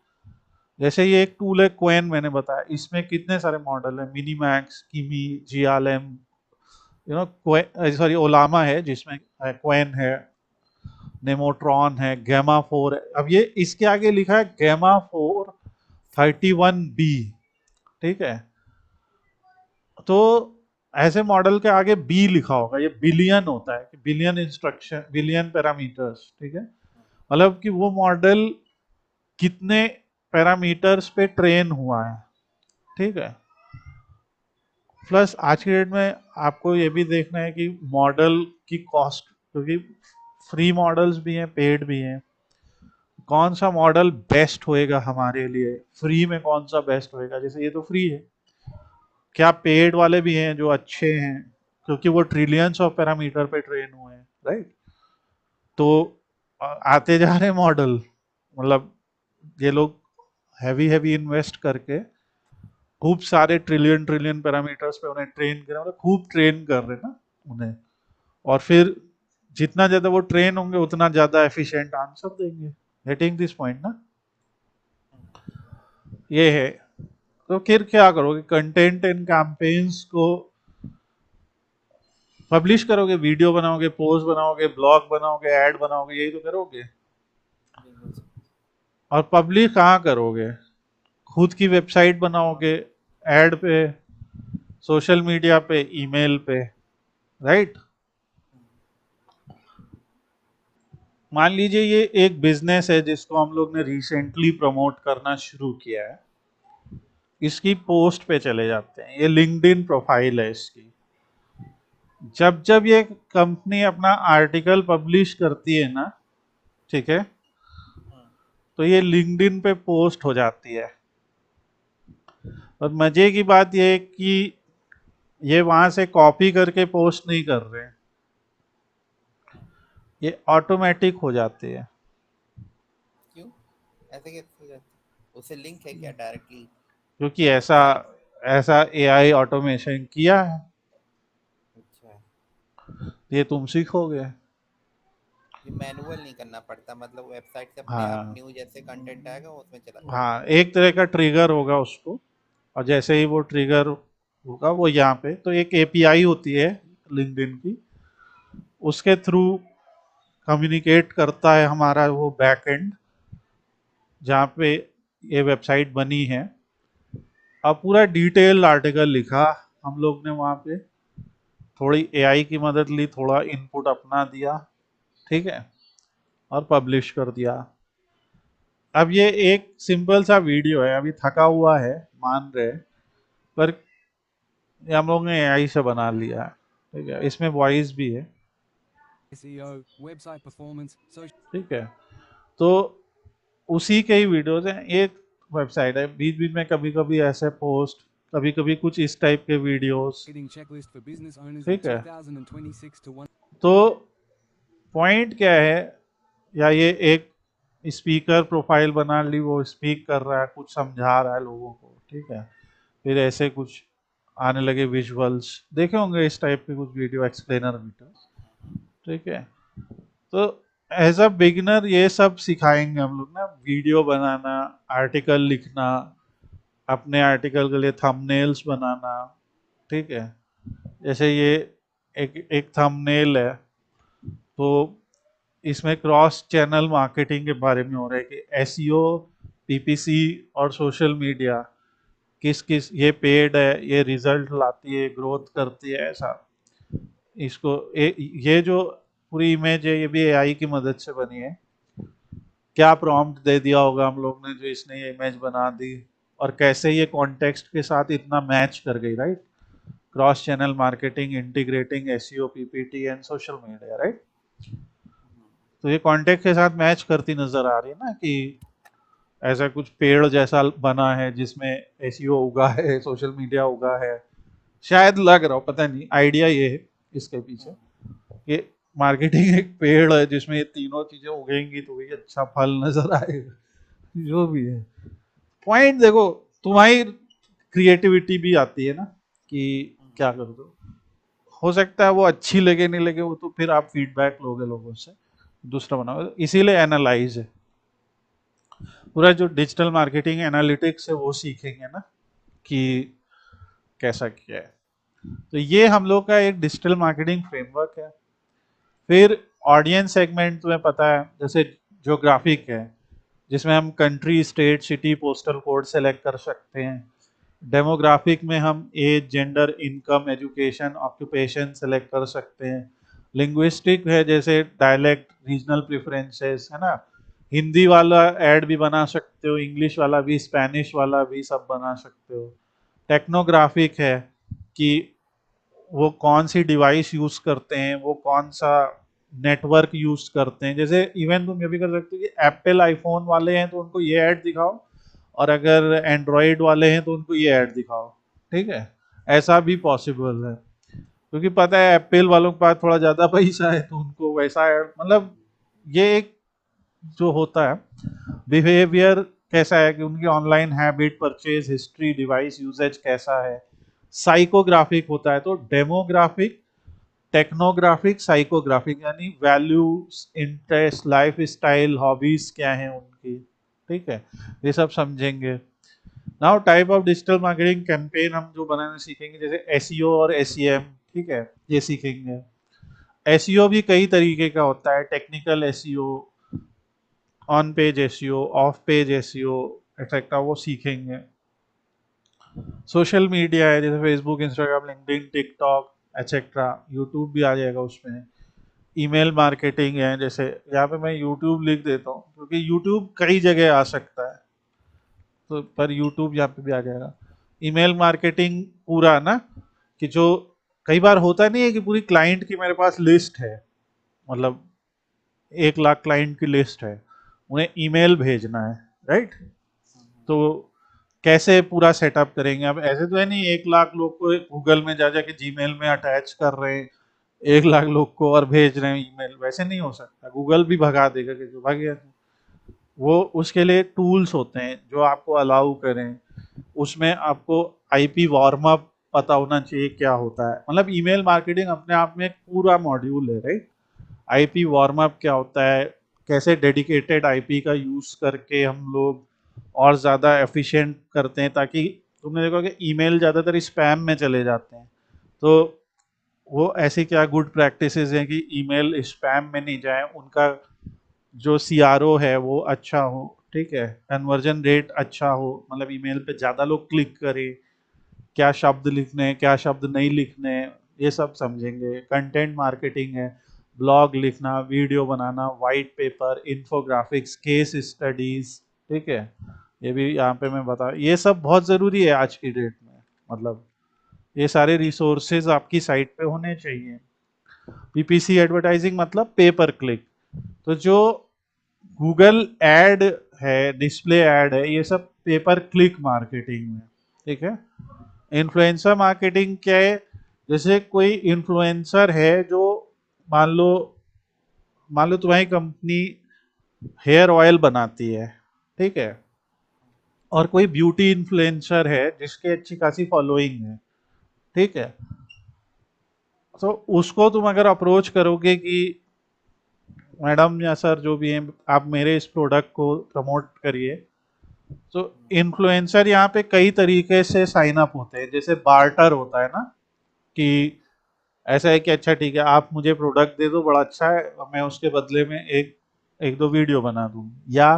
जैसे ये एक टूल है क्वेन, मैंने बताया, इसमें कितने सारे मॉडल है, मिनीमैक्स, किमी, जीआरएम, सॉरी ओलामा है जिसमें क्वेन है, नेमोट्रॉन है, गैमा 4 है। अब ये इसके आगे लिखा है गैमा 431B, ठीक है। तो ऐसे मॉडल के आगे बी लिखा होगा, ये बिलियन होता है, कि बिलियन इंस्ट्रक्शन, बिलियन पैरामीटर्स, ठीक है। मतलब कि वो मॉडल कितने पैरामीटर्स पे ट्रेन हुआ है, ठीक है। प्लस आज के डेट में आपको ये भी देखना है कि मॉडल की कॉस्ट, क्योंकि फ्री मॉडल्स भी हैं, पेड भी हैं, कौन सा मॉडल बेस्ट होएगा हमारे लिए, फ्री में कौन सा बेस्ट होएगा। जैसे ये तो फ्री है, क्या पेड वाले भी हैं जो अच्छे हैं, क्योंकि वो ट्रिलियंस ऑफ पैरामीटर पे ट्रेन हुए हैं, राइट? तो आते जा रहे मॉडल, मतलब ये लोग हैवी हैवी इन्वेस्ट करके खूब सारे ट्रिलियन ट्रिलियन पैरामीटर्स पे उन्हें ट्रेन कर, मतलब खूब ट्रेन कर रहे हैं ना उन्हें, और फिर जितना ज्यादा वो ट्रेन होंगे उतना ज्यादा एफिशिएंट आंसर देंगे। गेटिंग दिस पॉइंट ना? ये है। तो फिर क्या करोगे, कंटेंट एंड कैंपेन्स को पब्लिश करोगे, वीडियो बनाओगे, पोस्ट बनाओगे, ब्लॉग बनाओगे, ऐड बनाओगे, यही तो करोगे। बिल्कुल सर। और पब्लिश कहाँ करोगे? खुद की वेबसाइट बनाओगे, ऐड पे, सोशल मीडिया पे, ईमेल पे, राइट? मान लीजिए ये एक बिजनेस है जिसको हम लोग ने रिसेंटली प्रमोट करना शुरू किया है, इसकी पोस्ट पे चले जाते हैं, ये लिंक्डइन प्रोफाइल है इसकी। जब जब ये कंपनी अपना आर्टिकल पब्लिश करती है ना, ठीक है, तो ये लिंक्डइन पे पोस्ट हो जाती है। और मजे की बात यह है कि ये वहां से कॉपी करके पोस्ट नहीं कर रहे हैं, ये ऑटोमेटिक हो जाती है। क्यों ऐसे कैसे हो जाता है? उससे लिंक है क्या डायरेक्टली क्योंकि ऐसा साइट? ऐसा एआई ऑटोमेशन किया है, अच्छा, ये तुम सीखोगे। ये मैनुअल नहीं करना पड़ता, मतलब वेबसाइट से अपने आप हाँ, न्यू जैसे कंटेंट आएगा वो उसमें चला जाएगा। हाँ, एक तरह का ट्रिगर होगा उसको, और जैसे ही वो ट्रिगर होगा वो यहाँ पे तो एक एपीआई होती है लिंक्डइन की, उसके थ्रू कम्युनिकेट करता है हमारा वो बैकएंड, जहाँ पे ये वेबसाइट बनी है। अब पूरा डिटेल आर्टिकल लिखा हम लोग ने वहाँ पे, थोड़ी एआई की मदद ली, थोड़ा इनपुट अपना दिया, ठीक है, और पब्लिश कर दिया। अब ये एक सिंपल सा वीडियो है, अभी थका हुआ है मान रहे, पर ये हम लोग ने एआई से बना लिया है, ठीक है, इसमें वॉइस भी है, SEO, website performance, social ठीक है। तो उसी के ही वीडियोस हैं, एक वेबसाइट है, बीच बीच में कभी कभी ऐसे पोस्ट, कभी कभी कुछ इस टाइप के videos, marketing checklist for business owners in ठीक है। 2026 to 1. तो पॉइंट क्या है, या ये एक स्पीकर प्रोफाइल बना ली, वो स्पीक कर रहा है, कुछ समझा रहा है लोगों को, ठीक है, फिर ऐसे कुछ आने लगे विजुअल्स, देखे होंगे इस टाइप के कुछ वीडियो, एक्सप्लेनर वीडियो, ठीक है। तो एज अ बिगिनर ये सब सिखाएंगे हम लोग ना, वीडियो बनाना, आर्टिकल लिखना, अपने आर्टिकल के लिए थंबनेल्स बनाना, ठीक है। जैसे ये एक थंबनेल है, तो इसमें क्रॉस चैनल मार्केटिंग के बारे में हो रहा है कि एसईओ, पीपीसी और सोशल मीडिया किस किस, ये पेड है, ये रिजल्ट लाती है, ग्रोथ करती है, ऐसा। इसको ये जो पूरी इमेज है, ये भी एआई की मदद से बनी है। क्या प्रॉम्प्ट दे दिया होगा हम लोग ने जो इसने ये इमेज बना दी, और कैसे ये कॉन्टेक्स्ट के साथ इतना मैच कर गई, right. Cross channel marketing integrating SEO, PPT and social media, right. तो ये कॉन्टेक्स्ट के साथ मैच करती नजर आ रही है ना, कि ऐसा कुछ पेड़ जैसा बना है जिसमें एसईओ उगा है, सोशल मीडिया उगा है, शायद लग रहा हो, पता नहीं, आइडिया ये है इसके पीछे कि मार्केटिंग एक पेड़ है जिसमें ये तीनों चीजें उगेंगी तो वही अच्छा फल नजर आएगा, जो भी है। पॉइंट देखो, तुम्हारी क्रिएटिविटी भी आती है ना, कि क्या कर दो, हो सकता है वो अच्छी लगे नहीं लगे, वो तो फिर आप फीडबैक लोगे लोगों से, दूसरा बनाओ, इसीलिए एनालाइज है पूरा। जो डिजिटल मार्केटिंग एनालिटिक्स है वो सीखेंगे ना, कि कैसा किया है। तो ये हम लोग का एक डिजिटल मार्केटिंग फ्रेमवर्क है। फिर ऑडियंस सेगमेंट तुम्हें पता है, जैसे ज्योग्राफिक है, जिसमें हम country, state, city, postal code select कर सकते हैं। डेमोग्राफिक में हम age, gender, income, education, occupation select कर सकते हैं। लिंग्विस्टिक है, जैसे डायलेक्ट, रीजनल प्रेफरेंसेस, है ना, हिंदी वाला ऐड भी बना सकते हो, इंग्लिश वाला भी, स्पेनिश वाला भी, सब बना सकते हो। टेक्नोग्राफिक है कि वो कौन सी डिवाइस यूज करते हैं, वो कौन सा नेटवर्क यूज करते हैं, जैसे इवन तुम ये भी कर सकते हो कि एप्पल आईफोन वाले हैं तो उनको ये ऐड दिखाओ, और अगर एंड्रॉयड वाले हैं तो उनको ये ऐड दिखाओ, ठीक है। ऐसा भी पॉसिबल है, क्योंकि पता है एप्पल वालों के पास थोड़ा ज़्यादा पैसा है तो उनको वैसा ऐड, मतलब ये एक जो होता है बिहेवियर कैसा है, कि उनकी online habit, purchase history, device usage कैसा है। साइकोग्राफिक होता है, तो डेमोग्राफिक, टेक्नोग्राफिक, साइकोग्राफिक, यानी values, interest, life style, hobbies क्या हैं उनकी, ठीक है, ये सब समझेंगे। Now type of digital marketing campaign हम जो बनाना सीखेंगे, जैसे एसईओ और एसईएम, ठीक है, ये सीखेंगे। एसईओ भी कई तरीके का होता है, technical SEO, on page SEO, of page SEO, etcetera, वो सीखेंगे। सोशल मीडिया है, जैसे Facebook, Instagram, LinkedIn, TikTok, etcetera, YouTube भी आ जाएगा उसमें। ईमेल मार्केटिंग है, जैसे यहाँ पे मैं यूट्यूब लिख देता हूँ क्योंकि यूट्यूब कई जगह आ सकता है, तो पर यूट्यूब यहाँ पे भी आ जाएगा। ईमेल मार्केटिंग पूरा ना, कि जो कई बार होता नहीं है कि पूरी क्लाइंट की मेरे पास लिस्ट है, मतलब 1 लाख क्लाइंट की लिस्ट है, उन्हें ईमेल भेजना है, राइट। तो कैसे पूरा सेटअप करेंगे, अब ऐसे तो है नहीं 1 लाख लोग को गूगल में जा जाके जीमेल में अटैच कर रहे हैं, 1 लाख लोग को और भेज रहे हैं ईमेल, वैसे नहीं हो सकता, गूगल भी भगा देगा कि जो भाग गया। वो उसके लिए टूल्स होते हैं जो आपको अलाउ करें, उसमें आपको आईपी वार्म अप पता होना चाहिए क्या होता है, मतलब ईमेल मार्केटिंग अपने आप में एक पूरा मॉड्यूल है, राइट। आईपी वार्म अप क्या होता है, कैसे डेडिकेटेड आईपी का यूज करके हम लोग और ज़्यादा एफिशिएंट करते हैं, ताकि तुमने देखा कि ईमेल ज़्यादातर स्पैम में चले जाते हैं, तो वो ऐसी क्या गुड प्रैक्टिसेस हैं कि ईमेल स्पैम में नहीं जाए, उनका जो सीआरओ है वो अच्छा हो, ठीक है, कन्वर्जन रेट अच्छा हो, मतलब ईमेल पे ज़्यादा लोग क्लिक करें, क्या शब्द लिखने हैं, क्या शब्द नहीं लिखने हैं, ये सब समझेंगे। कंटेंट मार्केटिंग है, ब्लॉग लिखना, वीडियो बनाना, white paper, infographics, case studies, ठीक है, ये भी यहाँ पे मैं बता, ये सब बहुत ज़रूरी है आज की डेट में। मतलब ये सारे रिसोर्सेज आपकी साइट पे होने चाहिए। पीपीसी एडवर्टाइजिंग मतलब पे पर क्लिक। तो जो गूगल एड है, डिस्प्ले एड है, ये सब पे पर क्लिक मार्केटिंग में, ठीक है। इन्फ्लुएंसर मार्केटिंग क्या है? जैसे कोई इन्फ्लुएंसर है जो, मान लो मान लो तुम्हारी कंपनी हेयर ऑयल बनाती है, ठीक है, और कोई ब्यूटी इन्फ्लुएंसर है जिसके अच्छी खासी फॉलोइंग है, ठीक है। तो उसको तुम अगर अप्रोच करोगे कि मैडम या सर जो भी है, आप मेरे इस प्रोडक्ट को प्रमोट करिए, तो इन्फ्लुएंसर यहाँ पे कई तरीके से साइन अप होते हैं। जैसे बार्टर होता है ना, कि ऐसा है कि अच्छा ठीक है, आप मुझे प्रोडक्ट दे दो बड़ा अच्छा है, और मैं उसके बदले में एक एक दो वीडियो बना दूँ, या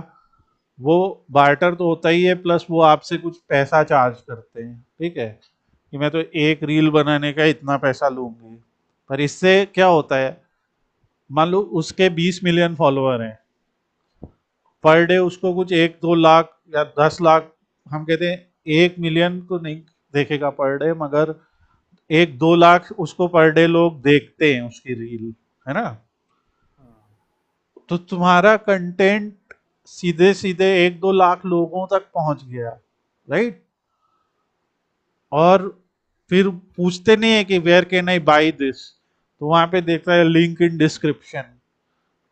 वो बार्टर तो होता ही है, प्लस वो आपसे कुछ पैसा चार्ज करते हैं, ठीक है, कि मैं तो एक रील बनाने का इतना पैसा लूंगी। पर इससे क्या होता है, मान लो उसके 20 मिलियन फॉलोअर हैं, पर डे उसको कुछ 1-2 लाख या 10 लाख, हम कहते हैं 1 मिलियन तो नहीं देखेगा पर डे, मगर 1-2 लाख उसको पर डे लोग देखते हैं उसकी रील, है ना। तो तुम्हारा कंटेंट सीधे सीधे 1-2 लाख लोगों तक पहुंच गया, राइट। और फिर पूछते नहीं है कि where can I buy this, तो वहां पे देखता है लिंक इन डिस्क्रिप्शन,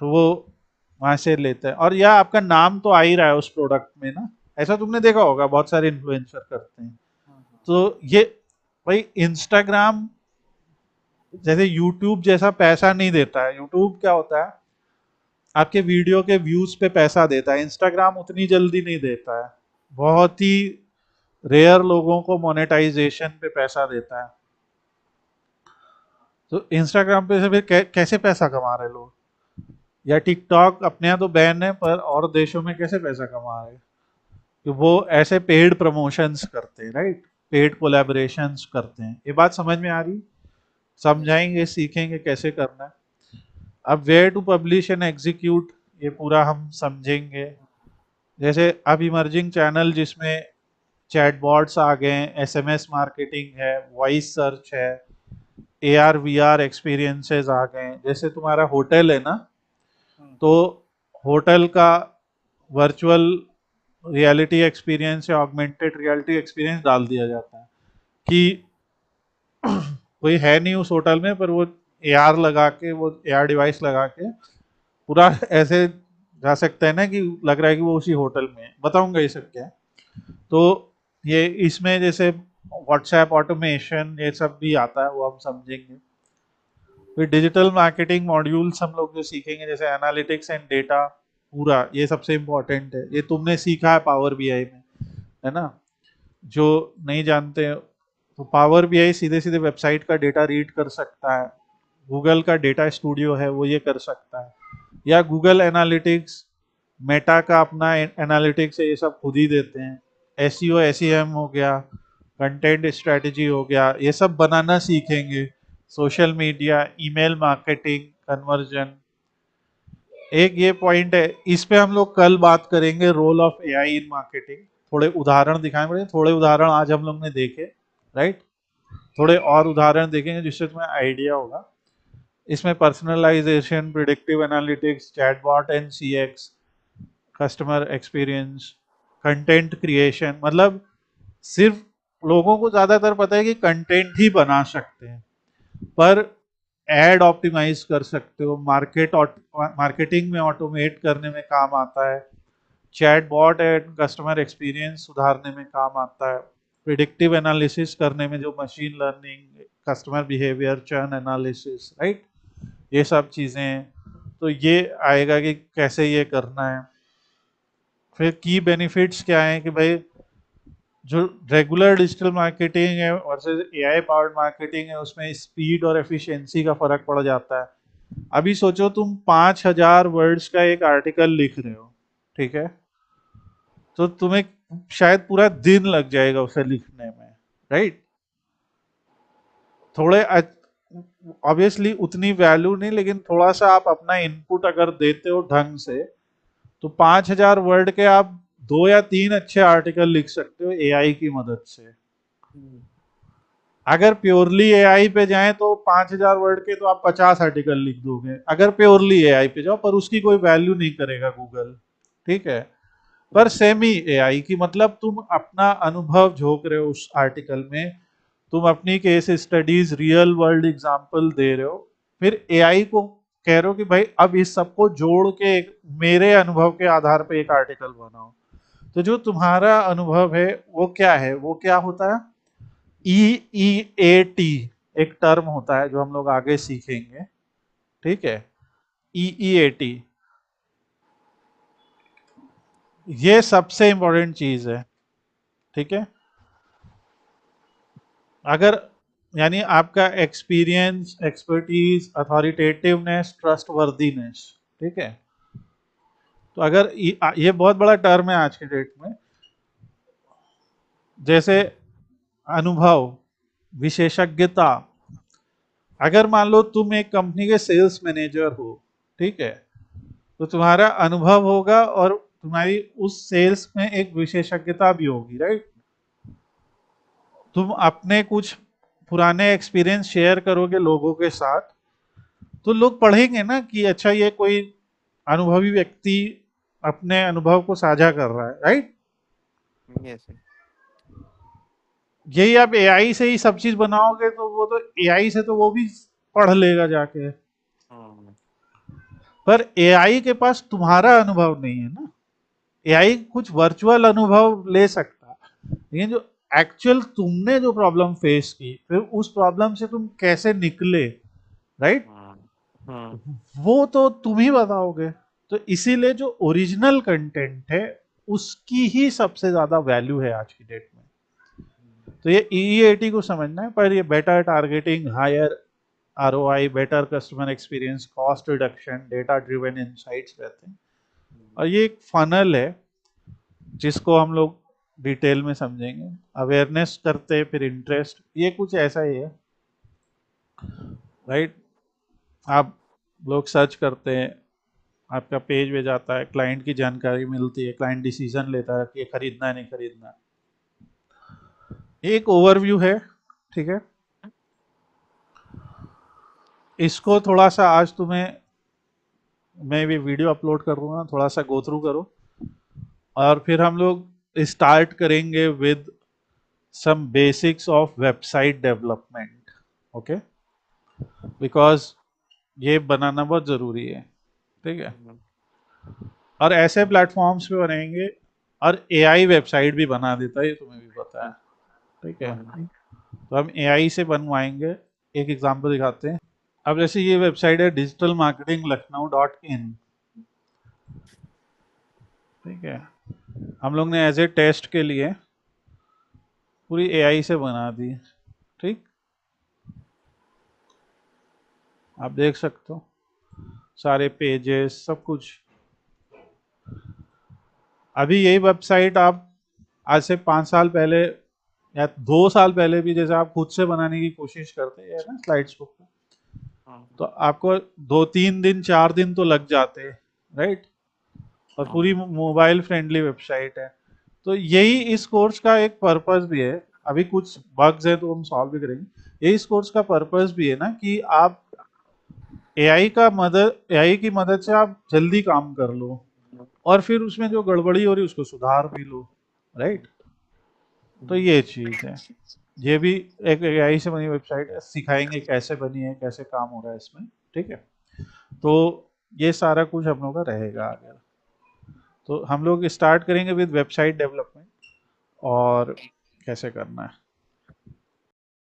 तो वो वहां से लेता है, और या आपका नाम तो आ ही रहा है उस प्रोडक्ट में ना। ऐसा तुमने देखा होगा, बहुत सारे इन्फ्लुएंसर करते हैं। तो ये भाई इंस्टाग्राम जैसे यूट्यूब जैसा पैसा नहीं देता है। यूट्यूब क्या होता है, आपके वीडियो के व्यूज पे पैसा देता है, इंस्टाग्राम उतनी जल्दी नहीं देता है। बहुत ही रेयर लोगों को मोनेटाइजेशन पे पैसा देता है। तो इंस्टाग्राम पे से फिर कैसे पैसा कमा रहे लोग, या टिकटॉक अपने यहाँ तो बैन है, पर और देशों में कैसे पैसा कमा रहे हैं, कि वो ऐसे पेड प्रमोशंस करते हैं, राइट, पेड कोलैबोरेशंस करते हैं। ये बात समझ में आ रही? समझाएंगे, सीखेंगे कैसे करना है। अब where to publish and execute, ये पूरा हम समझेंगे। जैसे अब इमर्जिंग चैनल जिसमें चैटबॉट्स आ गए हैं, एसएमएस मार्केटिंग है, वॉइस सर्च है, एआर वीआर एक्सपीरियंसेस आ गए हैं। जैसे तुम्हारा होटल है ना, तो होटल का वर्चुअल रियलिटी एक्सपीरियंस या ऑगमेंटेड रियलिटी एक्सपीरियंस डाल दिया जाता है, कि कोई है नहीं उस होटल में, पर वो एआर लगा के, वो एआर डिवाइस लगा के पूरा ऐसे जा सकता है ना, कि लग रहा है कि वो उसी होटल में है। बताऊंगा ये सब क्या है। तो ये इसमें जैसे व्हाट्सएप ऑटोमेशन ये सब भी आता है, वो हम समझेंगे। फिर डिजिटल मार्केटिंग मॉड्यूल्स हम लोग जो सीखेंगे, जैसे एनालिटिक्स एंड डेटा, पूरा ये सबसे इम्पोर्टेंट है। ये तुमने सीखा है पावर बीआई में, है ना। जो नहीं जानते, तो पावर बीआई सीधे सीधे वेबसाइट का डेटा रीड कर सकता है। गूगल का डेटा स्टूडियो है, वो ये कर सकता है। या गूगल एनालिटिक्स, मेटा का अपना एनालिटिक्स है, ये सब खुद ही देते हैं। एसईओ एसईएम हो गया, कंटेंट स्ट्रेटजी हो गया, ये सब बनाना सीखेंगे। Social media, email marketing, conversion. एक ये पॉइंट है, इस पे हम लोग कल बात करेंगे, role of AI in marketing. थोड़े उदाहरण दिखाए पड़े, थोड़े उदाहरण आज हम लोग ने देखे, राइट। थोड़े और उदाहरण देखेंगे जिससे तुम्हें आइडिया होगा। इसमें personalization, predictive analytics, chatbot and CX, customer experience, content creation. मतलब सिर्फ लोगों को ज्यादातर पता है कि कंटेंट ही बना सकते हैं, पर एड ऑप्टिमाइज कर सकते हो, मार्केटिंग में ऑटोमेट करने में काम आता है, चैटबॉट एंड कस्टमर एक्सपीरियंस सुधारने में काम आता है, प्रिडिक्टिव एनालिसिस करने में, जो machine learning, customer behaviour, churn analysis, right, ये सब चीज़ें हैं। तो ये आएगा कि कैसे ये करना है। फिर की बेनिफिट्स क्या हैं, कि भाई जो रेगुलर डिजिटल मार्केटिंग है वर्सेस एआई पावर्ड मार्केटिंग है, उसमें स्पीड और एफिशिएंसी का फर्क पड़ जाता है। अभी सोचो तुम 5,000 वर्ड्स का एक आर्टिकल लिख रहे हो, ठीक है, तो तुम्हें शायद पूरा दिन लग जाएगा उसे लिखने में, राइट। थोड़े ऑब्वियसली उतनी वैल्यू नहीं, लेकिन थोड़ा सा आप अपना इनपुट अगर देते हो ढंग से, तो 5,000 वर्ड के आप 2 या 3 अच्छे आर्टिकल लिख सकते हो एआई की मदद से। अगर प्योरली एआई पे जाएं तो 5000 वर्ड के तो आप 50 आर्टिकल लिख दोगे, अगर प्योरली एआई पे जाओ, पर उसकी कोई वैल्यू नहीं करेगा गूगल, ठीक है। पर सेमी एआई की मतलब तुम अपना अनुभव झोंक रहे हो उस आर्टिकल में, तुम अपनी case studies real world example दे रहे हो, फिर एआई को कह रहे हो कि भाई अब इस सबको जोड़ के मेरे अनुभव के आधार पे एक आर्टिकल बनाओ। तो जो तुम्हारा अनुभव है वो क्या है, वो क्या होता है, EEAT एक टर्म होता है जो हम लोग आगे सीखेंगे, ठीक है। EEAT ये सबसे इंपॉर्टेंट चीज है, ठीक है। अगर यानी आपका एक्सपीरियंस, एक्सपर्टीज, अथॉरिटेटिवनेस, ट्रस्टवर्दीनेस, ठीक है। तो अगर ये बहुत बड़ा टर्म है आज के डेट में, जैसे अनुभव, विशेषज्ञता। अगर मान लो तुम एक कंपनी के सेल्स मैनेजर हो, ठीक है, तो तुम्हारा अनुभव होगा और तुम्हारी उस सेल्स में एक विशेषज्ञता भी होगी, राइट। तुम अपने कुछ पुराने एक्सपीरियंस शेयर करोगे लोगों के साथ, तो लोग पढ़ेंगे ना कि अच्छा ये कोई अनुभवी व्यक्ति अपने अनुभव को साझा कर रहा है, राइट। यस यही आप एआई से ही सब चीज बनाओगे तो वो तो एआई से तो वो भी पढ़ लेगा जाके, पर एआई के पास तुम्हारा अनुभव नहीं है ना। एआई कुछ वर्चुअल अनुभव ले सकता है, लेकिन जो एक्चुअल तुमने जो प्रॉब्लम फेस की, फिर उस प्रॉब्लम से तुम कैसे निकले, राइट, वो तो तुम ही बताओगे। तो इसीलिए जो ओरिजिनल कंटेंट है उसकी ही सबसे ज्यादा वैल्यू है आज की डेट में। तो ये EEAT को समझना है, पर ये better targeting, higher ROI, better customer experience, cost reduction, data driven insights रहते हैं। और ये एक फनल है जिसको हम लोग डिटेल में समझेंगे। अवेयरनेस करते, फिर इंटरेस्ट, ये कुछ ऐसा ही है, राइट। आप लोग सर्च करते हैं, आपका पेज पे जाता है, क्लाइंट की जानकारी मिलती है, क्लाइंट डिसीजन लेता है कि ये खरीदना है नहीं खरीदना। एक ओवरव्यू है, ठीक है। इसको थोड़ा सा आज तुम्हें मैं भी वीडियो अपलोड कर दूंगा, थोड़ा सा गो थ्रू करो, और फिर हम लोग स्टार्ट करेंगे with some basics of website development, okay, because ये बनाना बहुत ज़रूरी है, ठीक है। और ऐसे प्लेटफॉर्म्स पे बनेंगे, और एआई वेबसाइट भी बना देता है, ये तुम्हें भी पता है, ठीक है। तो हम एआई से बनवाएंगे। एक एग्जांपल दिखाते हैं। अब जैसे ये वेबसाइट है digitalmarketinglakhnau.in, ठीक है। हम लोग ने एज ए टेस्ट के लिए पूरी एआई से बना दी, ठीक। आप देख सकते हो सारे पेजेस, सब कुछ। अभी यही वेबसाइट आप आज से 5 साल पहले या 2 साल पहले भी जैसे आप खुद से बनाने की कोशिश करते हैं ना स्लाइड्स को, तो आपको 2-3 दिन 4 दिन तो लग जाते, राइट। और पूरी मोबाइल फ्रेंडली वेबसाइट है। तो यही इस कोर्स का एक पर्पस भी है। अभी कुछ बग्स है तो हम सॉल्व भी करेंगे। यही इस कोर्स का पर्पस भी है ना कि आप एआई की मदद से आप जल्दी काम कर लो, और फिर उसमें जो गड़बड़ी हो रही है उसको सुधार भी लो, राइट। तो ये चीज है। ये भी एक एआई से बनी वेबसाइट है, सिखाएंगे कैसे बनी है, कैसे काम हो रहा है इसमें, ठीक है। तो ये सारा कुछ हम लोग का रहेगा आगे। तो हम लोग स्टार्ट करेंगे विद वेबसाइट डेवलपमेंट और कैसे करना है।